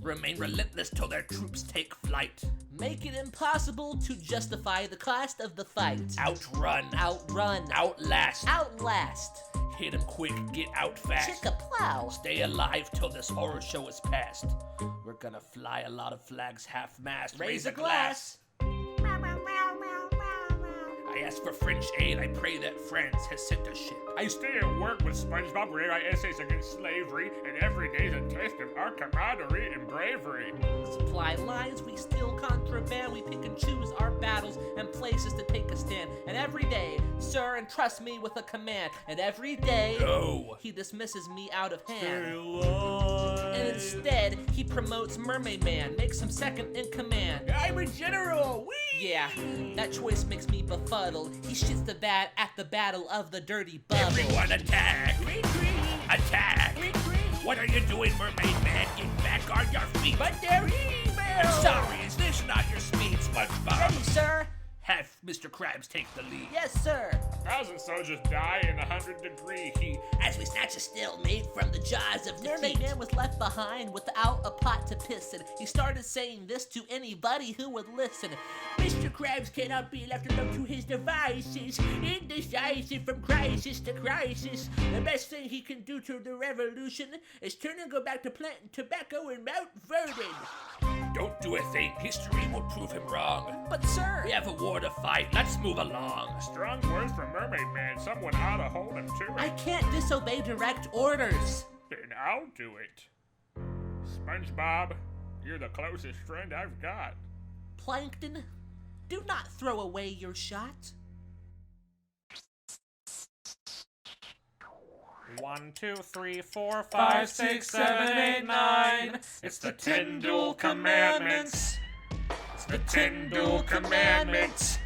Remain relentless till their troops take flight. Make it impossible to justify the cost of the fight. Outrun. Outrun. Outlast. Outlast. Hit him quick, get out fast. Chick-a-plow. Stay alive till this horror show is past. We're gonna fly a lot of flags half-mast. Raise a glass. I ask for French aid, I pray that France has sent a ship. I stay at work with SpongeBob, where I essays against slavery, and every day's a test of our camaraderie and bravery. Supply lines, we steal contraband, we pick and choose our battles and places to take a stand. And every day, sir, entrust me with a command. And every day, Go. he dismisses me out of Stay hand. alive. And instead, he promotes Mermaid Man, makes him second in command. I'm a general. Whee! Yeah, that choice makes me befuddled. He shits the bed at the battle of the dirty bubble. Everyone attack. Retreat. Attack. Retreat. What are you doing, Mermaid Man? Get back on your feet. But they're evil. I'm sorry, is this not your speed, SpongeBob? Ready, sir? Have Mr. Krabs take the lead. Yes, sir. 1,000 soldiers die in 100-degree heat. As we snatch a still made from the jaws of Mermaid defeat. Man was left behind without a pot to piss in. He started saying this to anybody who would listen. Mr. Krabs cannot be left alone to his devices. Indecisive from crisis to crisis. The best thing he can do to the revolution is turn and go back to planting tobacco in Mount Vernon. Don't do a thing. History will prove him wrong. But, sir, We have a war to fight. Let's move along. Strong words from Mermaid Man. Someone ought to hold him to I it. can't disobey direct orders. Then I'll do it. SpongeBob, you're the closest friend I've got. Plankton, do not throw away your shot. 1, 2, 3, 4, 5, 6, 7, 8, 9. It's the 10 duel commandments. It's the 10 duel commandments.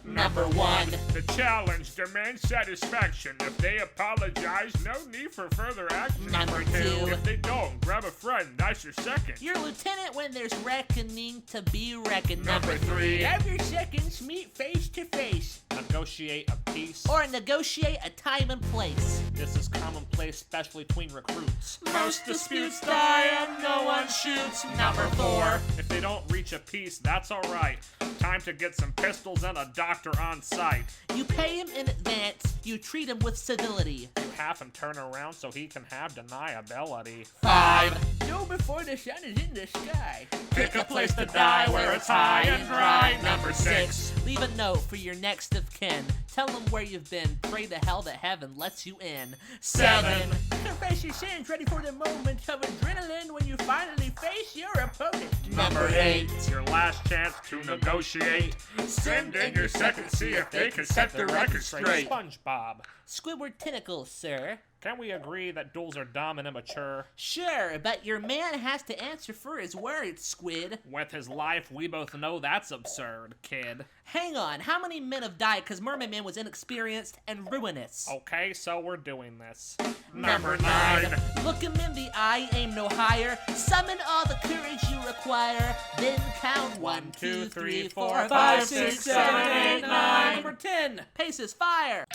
Number 1. The challenge demands satisfaction. If they apologize, no need for further action. Number 2. If they don't, grab a friend. That's your second. Your lieutenant when there's reckoning to be reckoned. Number 3. Have your seconds meet face to face. Negotiate a peace. Or negotiate a time and place. This is commonplace, especially between recruits. Most disputes die and no one shoots. Number 4. If they don't reach a peace, that's alright. Time to get some pistols and a doctor on site. You pay him in advance, you treat him with civility. You have him turn around so he can have deniability. 5. Go before the sun is in the sky. Pick a place to die where it's high and dry. Number 6. Leave a note for your next of kin. Tell them where you've been. Pray to hell that heaven lets you in. 7. Confess your sins, ready for the moment of adrenaline when you finally face your opponent. Number 8. It's your last chance to negotiate. Send in your second, see if they can set the record straight. SpongeBob, Squidward tentacles, sir. can we agree that duels are dumb and immature? Sure, but your man has to answer for his words, Squid. With his life, we both know that's absurd, kid. Hang on, how many men have died because Mermaid Man was inexperienced and ruinous? Okay, so we're doing this. Number 9. Look him in the eye, aim no higher. Summon all the courage you require. Then count 1, 2, 3, 4, 5, 6, 7, 8, 9. Number 10. Paces fire.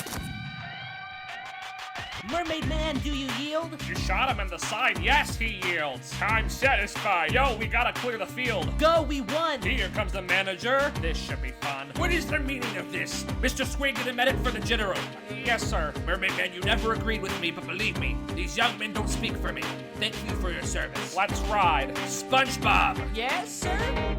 Mermaid Man, do you yield? You shot him in the side, yes, he yields. Time satisfied. Yo, we gotta clear the field. Go, we won. Here comes the manager. This should be fun. What is the meaning of this? Mr. Squid, get a medic for the general. Yes, sir. Mermaid Man, you never agreed with me, but believe me, these young men don't speak for me. Thank you for your service. Let's ride. SpongeBob, Yes, sir?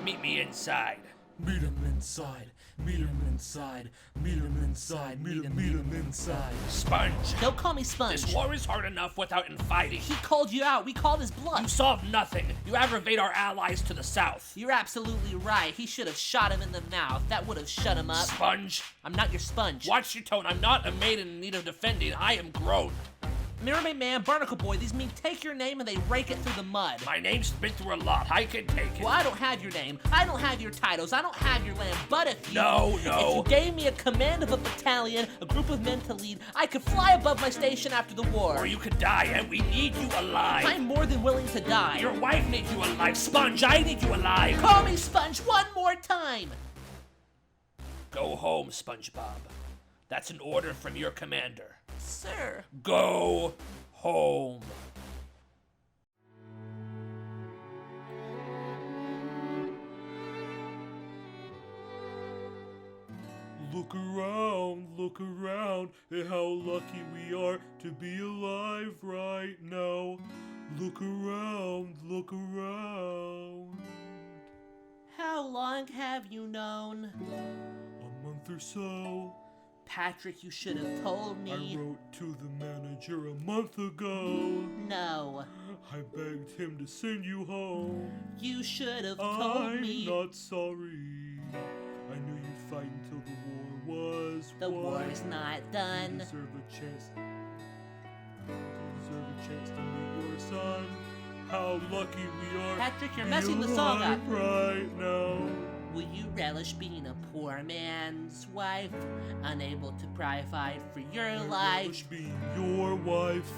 meet me inside. Meet him inside. Meet him inside. Meet him inside. Meet him inside. Sponge, Don't call me Sponge. this war is hard enough without infighting. He called you out. We called his bluff. You solved nothing. You aggravate our allies to the south. You're absolutely right. He should have shot him in the mouth. That would have shut him up. Sponge, I'm not your sponge. watch your tone. I'm not a maiden in need of defending. I am grown. Mermaid Man, Barnacle Boy, these mean take your name and they rake it through the mud. My name's been through a lot. I can take it. Well, I don't have your name. I don't have your titles. I don't have your land. But if you... No. If you gave me a command of a battalion, a group of men to lead, I could fly above my station after the war. Or you could die, and we need you alive. I'm more than willing to die. Your wife needs you alive. Sponge, I need you alive. Call me Sponge one more time. Go home, SpongeBob. That's an order from your commander. Sir. Go home. Look around at how lucky we are to be alive right now. Look around, look around. How long have you known? A month or so. Patrick, you should have told I me. wrote to the manager a month ago. No, I begged him to send you home. you should have told me. I'm not sorry. I knew you'd fight until the war was The won. war's not You done. deserve a chance. You deserve a chance to meet your son. How lucky we are. Patrick, you're to be messing the song up. alive right now. Will you relish being a poor man's wife, unable to provide for your I life? relish being your wife.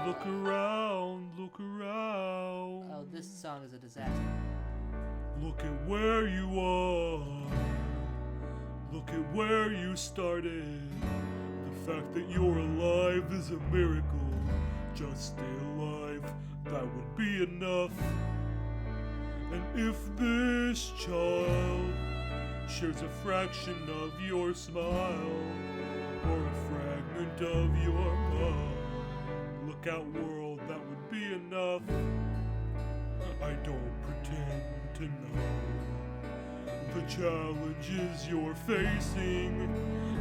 Look around, look around. Oh, this song is a disaster. Look at where you are. Look at where you started. The fact that you're alive is a miracle. Just stay alive, that would be enough. And if this child shares a fraction of your smile, or a fragment of your mind, look out world, that would be enough. I don't pretend to know the challenges you're facing,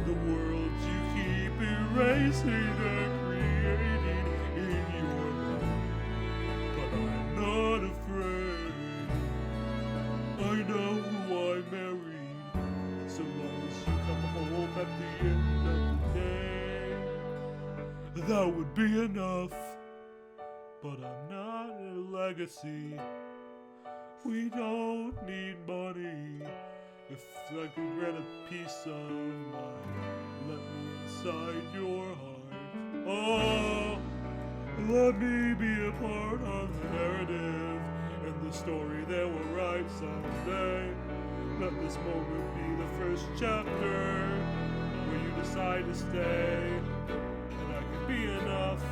the worlds you keep erasing and creating in your life. But I'm not afraid. I know who I married, so long as you come home at the end of the day, that would be enough. But I'm not a legacy. We don't need money. If I can grant a piece of mine, let me inside your heart. Oh, let me be a part of the narrative and the story that will write someday. Let this moment be the first chapter where you decide to stay, and I can be enough.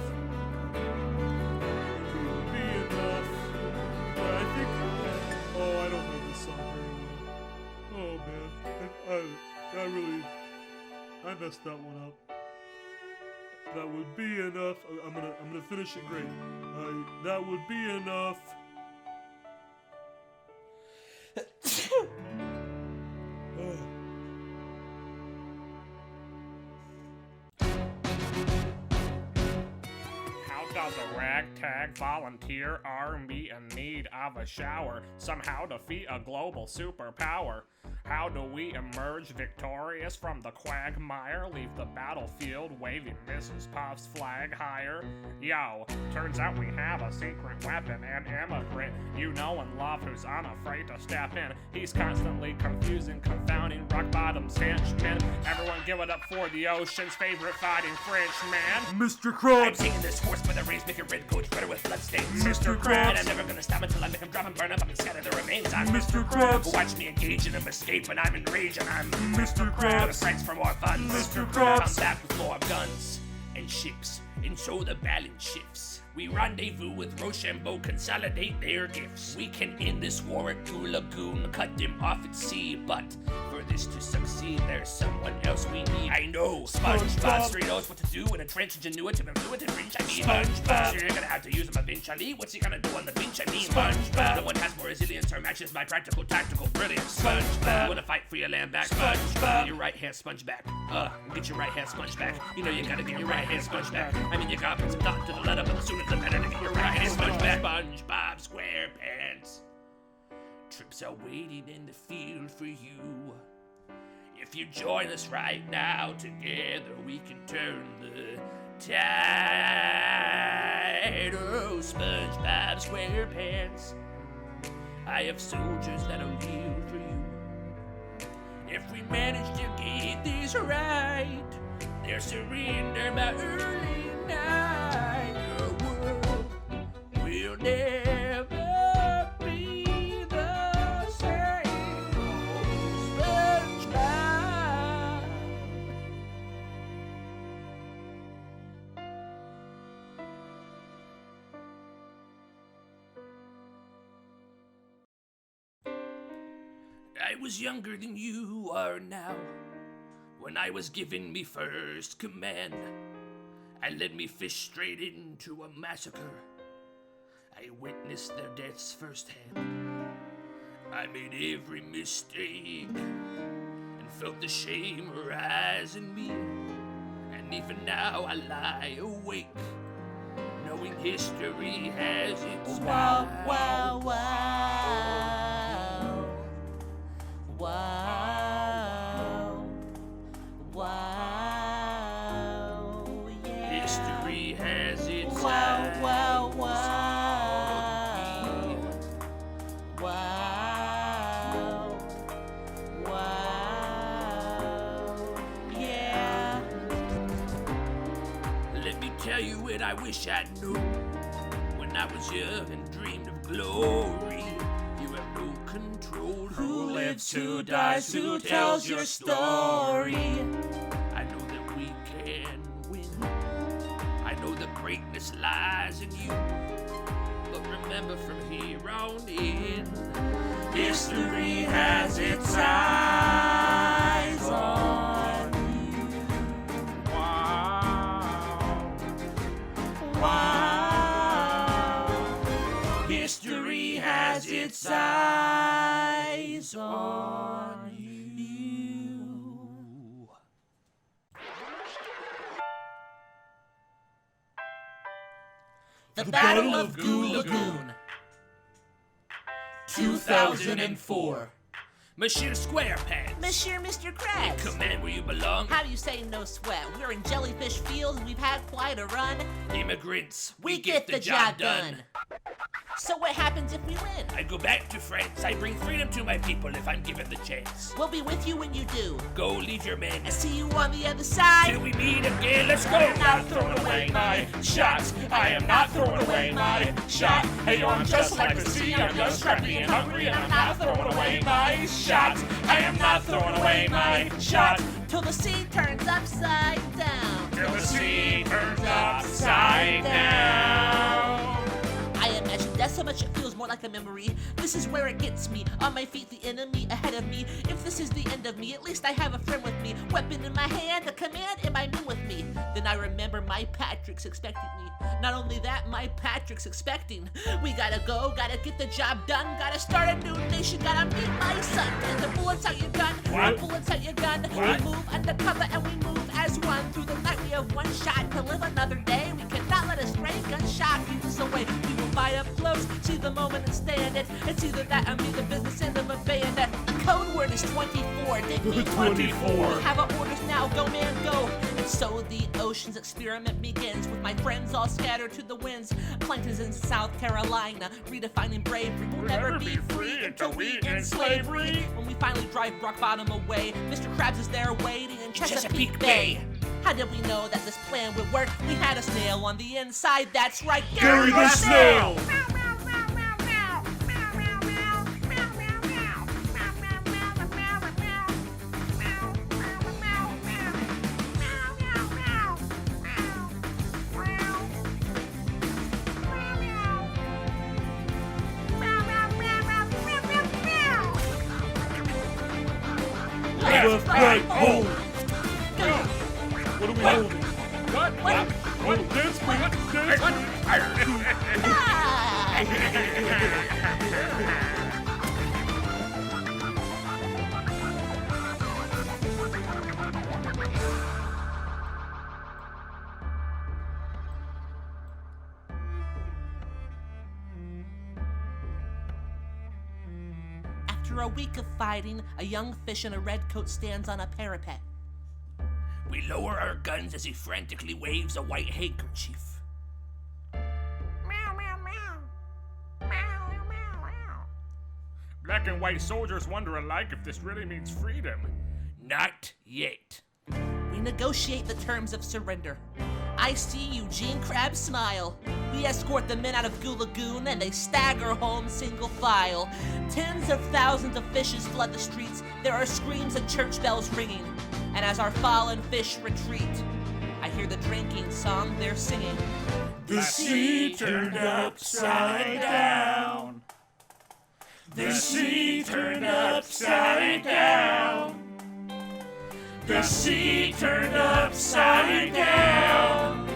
I messed that one up. That would be enough. I'm gonna finish it great. That would be enough. Oh. How does a ragtag volunteer army in need of a shower somehow defeat a global superpower? How do we emerge victorious from the quagmire? Leave the battlefield waving Mrs. Puff's flag higher? Yo, turns out we have a secret weapon, an immigrant you know and love who's unafraid to step in. He's constantly confusing, confounding rock bottom's henchmen. Everyone give it up for the ocean's favorite fighting Frenchman. Mr. I'm Krabs! singing this horse by the rays, make it red coach better with bloodstains. Mr. And Krabs! I'm never gonna stop until I make him drop and burn up and scatter the remains. I'm Mr. Krabs! Watch me engage in him, escape when I'm enraged, and I'm Mr. out of Krabs! friends for more funds. Mr. Krabs! Come back with more guns and ships, and so the balance shifts. We rendezvous with Rochambeau, consolidate their gifts. We can end this war at Blue Lagoon, cut them off at sea, but for this to succeed, there's someone else we need. I know, SpongeBob sure knows what to do in a trench, ingenuitive and fluent and rich. I mean, SpongeBob sure you're gonna have to use him eventually. What's he gonna do on the bench? I mean, SpongeBob. No one has more resilience or matches my practical, tactical brilliance. SpongeBob. Wanna fight for your land back? SpongeBob. Get your right hand sponge back. Get your right hand sponge back. You know you gotta get your right hand sponge back. I mean, you gotta put some thought to the letter, but the sooner the better to get your right hand sponge back. SpongeBob SquarePants. Trips are waiting in the field for you. If you join us right now, together we can turn the tide. Oh, SpongeBob SquarePants. I have soldiers that'll yield for you. If we manage to get this right, they'll surrender by early night. Your world will never be the same. SpongeBob. I was younger than you are now. When I was given me first command, I led me fish straight into a massacre. I witnessed their deaths firsthand. I made every mistake and felt the shame rise in me. And even now I lie awake, knowing history has its Wow, time. wow, wow. Wow. Wow. Yeah. History has its Wow, time. wow, wow. Wow. Wow. Yeah. Let me tell you what I wish I knew. When I was young and dreamed of glory, you have no control. Who lives, who dies, who tells your story? I know that we can win. I know that greatness lies in you. But remember, from here on in, history has its eyes on you. Wow. History has its eyes on you. The Battle of Goo Lagoon, 2004. Monsieur Squarepants. Monsieur Mr. Krabs. Command where you belong. How do you say no sweat? We're in Jellyfish Fields and we've had quite a run. Immigrants, We get the job done. So what happens if we win? I go back to France. I bring freedom to my people if I'm given the chance. We'll be with you when you do. Go lead your men. And see you on the other side. Till we meet again, let's go. Not throwing away my shot. I am not throwing away my shot. Hey, yo, I'm just like the sea. I'm just scrappy and hungry, and I'm not throwing away my shot. I am not throwing away my shot. Till the sea turns upside down. Till the sea turns upside down. I imagine death so much it feels more like a memory. This is where it gets me. On my feet, the enemy ahead of me. If this is the end of me, at least I have a friend with me. Weapon in my hand, a command, and my men with me. Then I remember my Patrick's expecting me. Not only that, my Patrick's expecting. We gotta go, gotta get the job done. Gotta start a new nation, gotta meet my son. Get the bullets out your gun, What? bullets out your gun. What? We move undercover and we move as one. Through the night we have one shot to live another day. We cannot let a stray gunshot keep us away. We will fight up close, see the moment and stand it. It's either that or me, the business end of a bandit. The code word is 24, dig me? 24. We have our orders now, go man, go. And so the ocean's experiment begins with my friends all scattered to the winds. Plankton's in South Carolina, redefining bravery. We'll never be free until we end slavery. When we finally drive rock bottom away, Mr. Krabs is there waiting in Chesapeake Bay. How did we know that this plan would work? We had a snail on the inside, that's right, Gary the Snail. Left, right, hold. What are we holding? What? Oh, dance break, dance After a week of fighting, a young fish in a red coat stands on a parapet. We lower our guns as he frantically waves a white handkerchief. Black and white soldiers wonder alike if this really means freedom. Not yet. We negotiate the terms of surrender. I see Eugene Krabs smile. We escort the men out of Goo Lagoon and they stagger home single file. Tens of thousands of fishes flood the streets. There are screams and church bells ringing. And as our fallen fish retreat, I hear the drinking song they're singing. The sea turned upside down. The sea turned upside down. The sea turned upside down.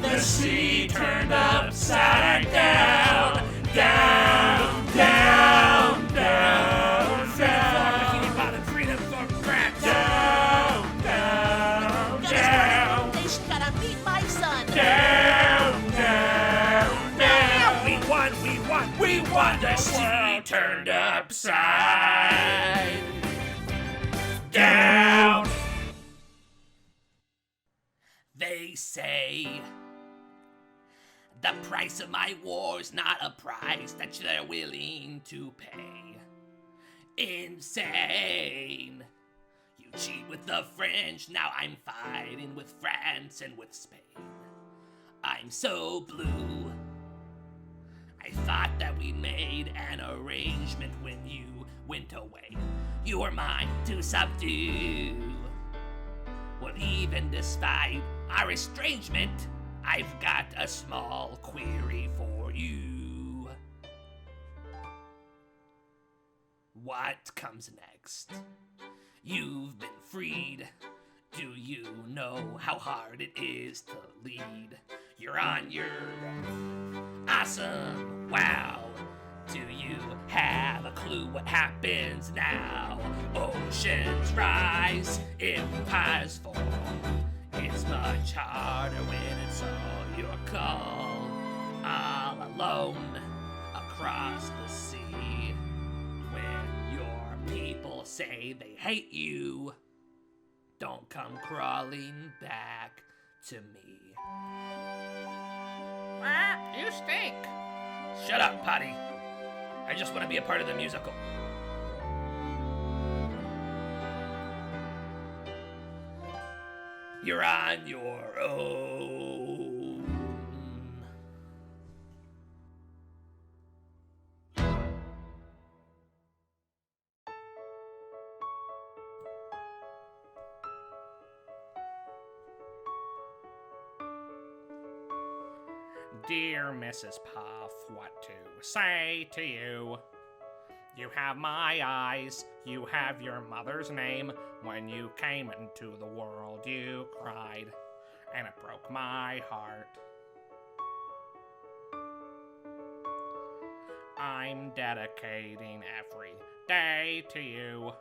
The sea turned upside down. Down, down, down, down. Bikini Bottom, freedom for Krabs. Down, down, down. They gotta meet my son. Down, down, down. We won, we won, we won. The sea turned upside down. They say the price of my war's not a price that they're willing to pay. Insane. You cheat with the French, now I'm fighting with France and with Spain. I'm so blue. I thought that we made an arrangement when you went away. You were mine to subdue. Well, even despite our estrangement, I've got a small query for you. What comes next? You've been freed. Do you know how hard it is to lead? You're on your awesome wow. Do you have a clue what happens now? Oceans rise, empires fall. It's much harder when it's all your call. All alone across the sea. When your people say they hate you, don't come crawling back to me. You stink. Shut up, Potty. I just want to be a part of the musical. You're on your own. Dear Mrs. Puff, what to say to you? You have my eyes, you have your mother's name. When you came into the world, you cried, and it broke my heart. I'm dedicating every day to you.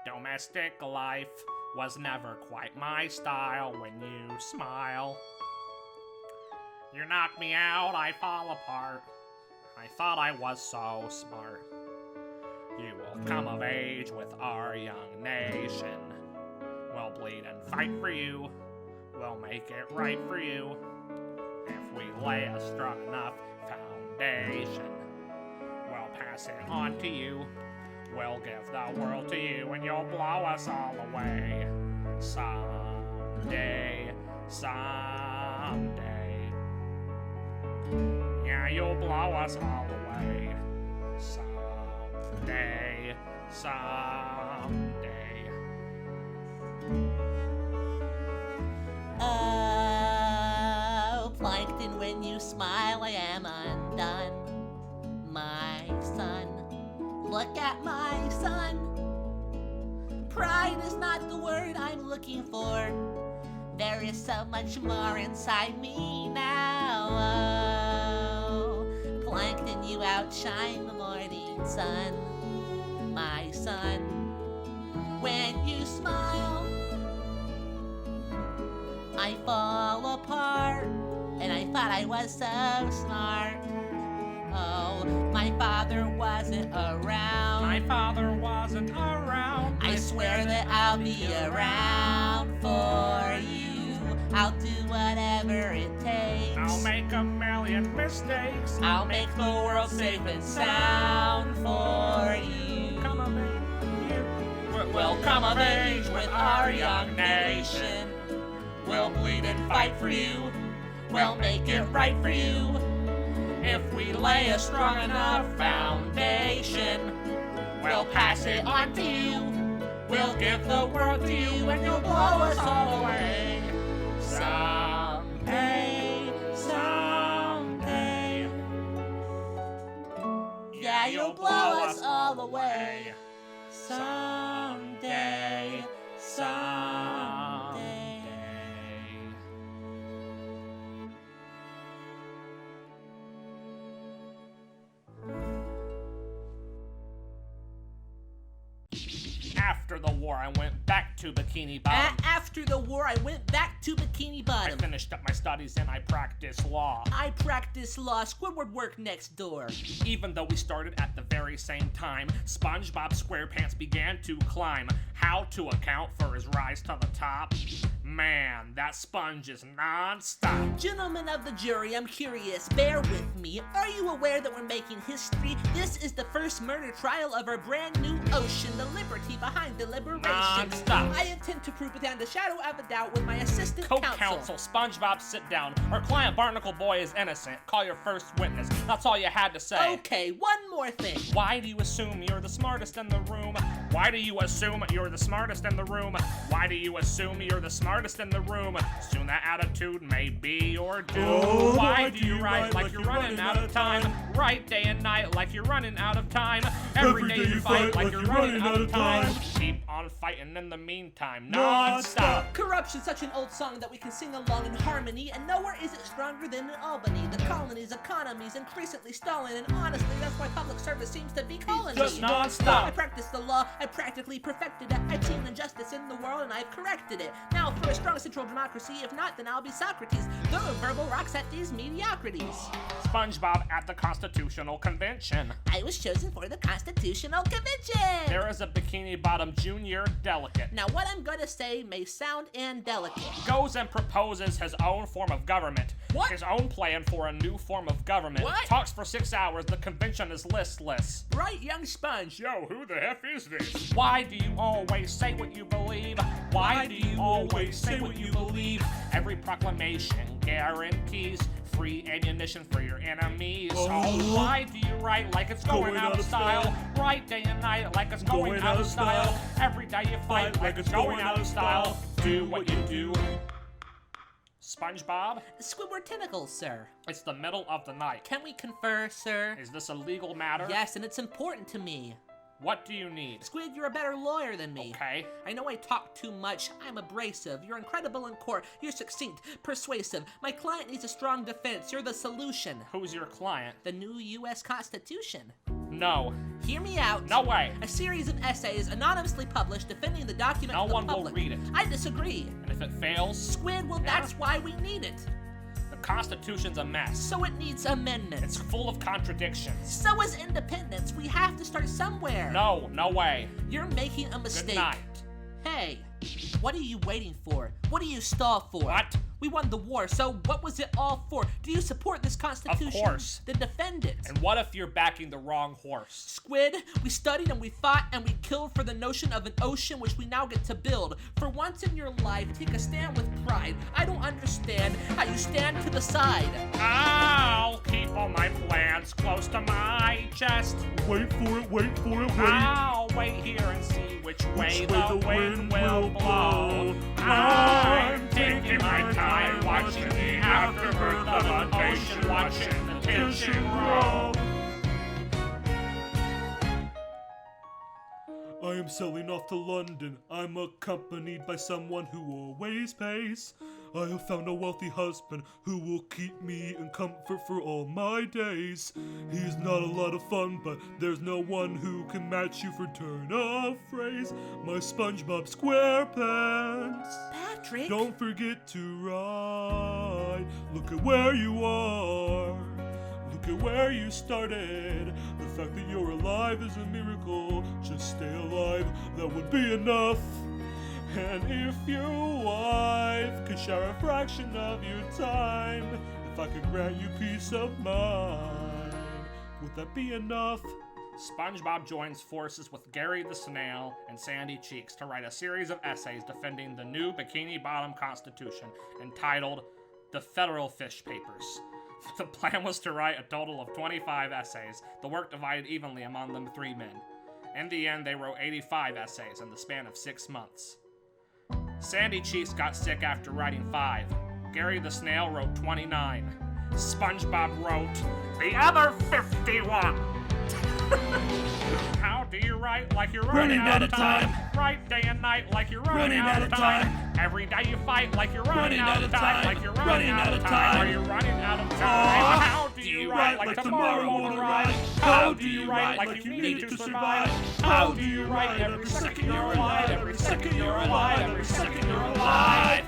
Domestic life was never quite my style when you smile. You knock me out, I fall apart. I thought I was so smart. You will come of age with our young nation. We'll bleed and fight for you. We'll make it right for you. If we lay a strong enough foundation, we'll pass it on to you. We'll give the world to you and you'll blow us all away. Someday, someday. Yeah, you'll blow us all away. Someday, someday. Oh, Plankton, when you smile, I am undone. My son, look at my son. Pride is not the word I'm looking for. There is so much more inside me now. Oh, Plankton, you outshine the morning sun. My son, when you smile, I fall apart, and I thought I was so smart. Oh, my father wasn't around. My father wasn't around. I swear that I'll be around for you. I'll do whatever it takes. I'll make a million mistakes. I'll make the world safe and sound for you. Come of age. We'll come of age with our young nation. We'll bleed and fight for you. We'll make it right for you. If we lay a strong enough foundation, we'll pass it on to you. We'll give the world to you and you'll blow us all away. Someday, someday. Yeah, you'll blow us all away. Someday, someday. After the war, I went back to Bikini Bottom. After the war, I went back to Bikini I Bottom. finished up my studies and I practiced law. I practiced law. Squidward worked next door. Even though we started at the very same time, SpongeBob SquarePants began to climb. How to account for his rise to the top? Man, that sponge is non-stop. Gentlemen of the jury, I'm curious. Bear with me. Are you aware that we're making history? This is the first murder trial of our brand new ocean, the liberty behind deliberation. Non-stop. I intend to prove without a shadow of a doubt with my assistant Co-counsel, SpongeBob, sit down. Our client Barnacle Boy is innocent. Call your first witness. That's all you had to say. Okay, one more thing. Why do you assume you're the smartest in the room? Why do you assume you're the smartest in the room? Why do you assume you're the smartest in the room? Soon that attitude may be your doom. Oh, why do you write like you're running out of time? Write day and night like you're running out of time. Every day you fight like you're running out of time. Keep on fighting in the meantime, non-stop. Corruption's such an old song that we can sing along in harmony, and nowhere is it stronger than in Albany. The colony's economy's increasingly stalling, and honestly, that's why public service seems to be calling Just me. non-stop. I practiced the law, I practically perfected it. I've seen injustice in the world, and I've corrected it. Now, for a strong central democracy, if not, then I'll be Socrates, throwing verbal rocks at these mediocrities. SpongeBob at the Constitutional Convention. I was chosen for the Constitutional Convention. There is a Bikini Bottom Junior delegate. Now, what I'm gonna say may sound indelicate. Goes and proposes his own form of government. What? His own plan for a new form of government. What? Talks for 6 hours. The convention is listless. Bright young sponge. Yo, who the F is this? Why do you always say what you believe? Why do you always say what you believe? Every proclamation guarantees free ammunition for your enemies. Oh, why do you write like it's going out of style? Write day and night like it's going out of style. Every day you fight like it's going out of style. Do what you do. SpongeBob? Squidward tentacles, sir. It's the middle of the night. Can we confer, sir? Is this a legal matter? Yes, and it's important to me. What do you need? Squid, you're a better lawyer than me. Okay. I know I talk too much. I'm abrasive. You're incredible in court. You're succinct, persuasive. My client needs a strong defense. You're the solution. Who's your client? The new U.S. Constitution. No. Hear me out. No way. A series of essays anonymously published defending the document No to the one will public. read it. I disagree. And if it fails, Squid, well, Yeah. that's why we need it. the Constitution's a mess. So it needs amendments. It's full of contradictions. So is independence. We have to start somewhere. No, no way. You're making a mistake. Good night. Hey, what are you waiting for? What do you stall for? What? We won the war, so what was it all for? Do you support this Constitution? Of course. Then defend it. And what if you're backing the wrong horse? Squid, we studied and we fought and we killed for the notion of an ocean which we now get to build. For once in your life, take a stand with pride. I don't understand how you stand to the side. I'll keep all my plans close to my chest. Wait for it, wait for it, wait. I'll wait here and see which way way the the wind wind will will blow. blow. I'm taking my time watching the afterbirth of an ocean, watching the tension grow. I am sailing off to London. I'm accompanied by someone who always pays. I have found a wealthy husband who will keep me in comfort for all my days. He's not a lot of fun, but there's no one who can match you for turn of phrase. My SpongeBob SquarePants. Patrick? Don't forget to write. Look at where you are. Look at where you started. The fact that you're alive is a miracle. Just stay alive, that would be enough. And if your wife could share a fraction of your time, if I could grant you peace of mind, would that be enough? SpongeBob joins forces with Gary the Snail and Sandy Cheeks to write a series of essays defending the new Bikini Bottom Constitution entitled The Federal Fish Papers. The plan was to write a total of 25 essays, the work divided evenly among them 3 men. In the end, they wrote 85 essays in the span of 6 months. Sandy Cheeks got sick after writing 5. Gary the Snail wrote 29. SpongeBob wrote the other 51. How do you write like you're Running running out of time. Write day and night like you're running out of time. Every day you fight like you're running out of time. Like you're running out of time. Are you running out of time? How do you write like tomorrow won't arrive? How do you write like you need to survive? How do you write every second you're alive? Every second you're alive. Every second you're alive.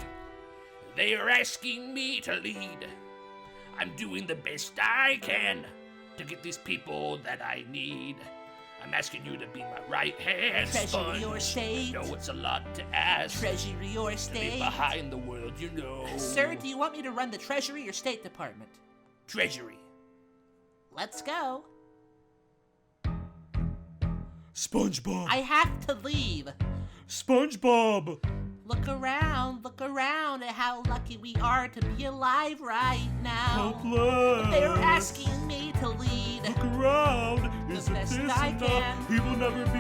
They are asking me to lead. I'm doing the best I can to get these people that I need. I'm asking you to be my right hand, Treasury or Sponge. state? No, it's a lot to ask. Treasury or Be state? behind the world, you know. Sir, do you want me to run the Treasury or State Department? Treasury. Let's go. SpongeBob! I have to leave. SpongeBob! Look around at how lucky we are to be alive right now. Hopeless! They're asking me to lead. Look around, isn't best this I enough? can. He will never be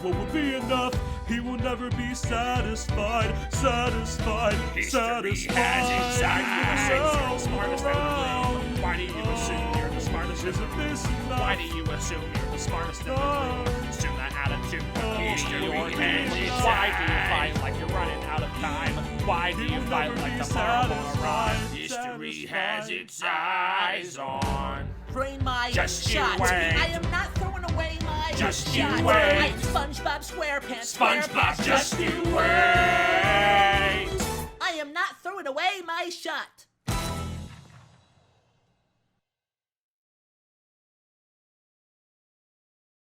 what will be enough? He will never be satisfied, satisfied, History satisfied. has its eyes. You're the smartest in the room. Why do you assume you're the smartest in the Isn't room? this enough? Why do you assume you're the smartest in the room? Assume that attitude. History Your has its Why do you eyes. fight like you're running out of time? Why do He you will fight never like be tomorrow won't arrive? satisfied, History satisfied. has its eyes on. Bring my Just you shot. wait. I am not throwing away my Just you shot. wait. I'm SpongeBob SquarePants. SpongeBob, just you wait. I am not throwing away my shot.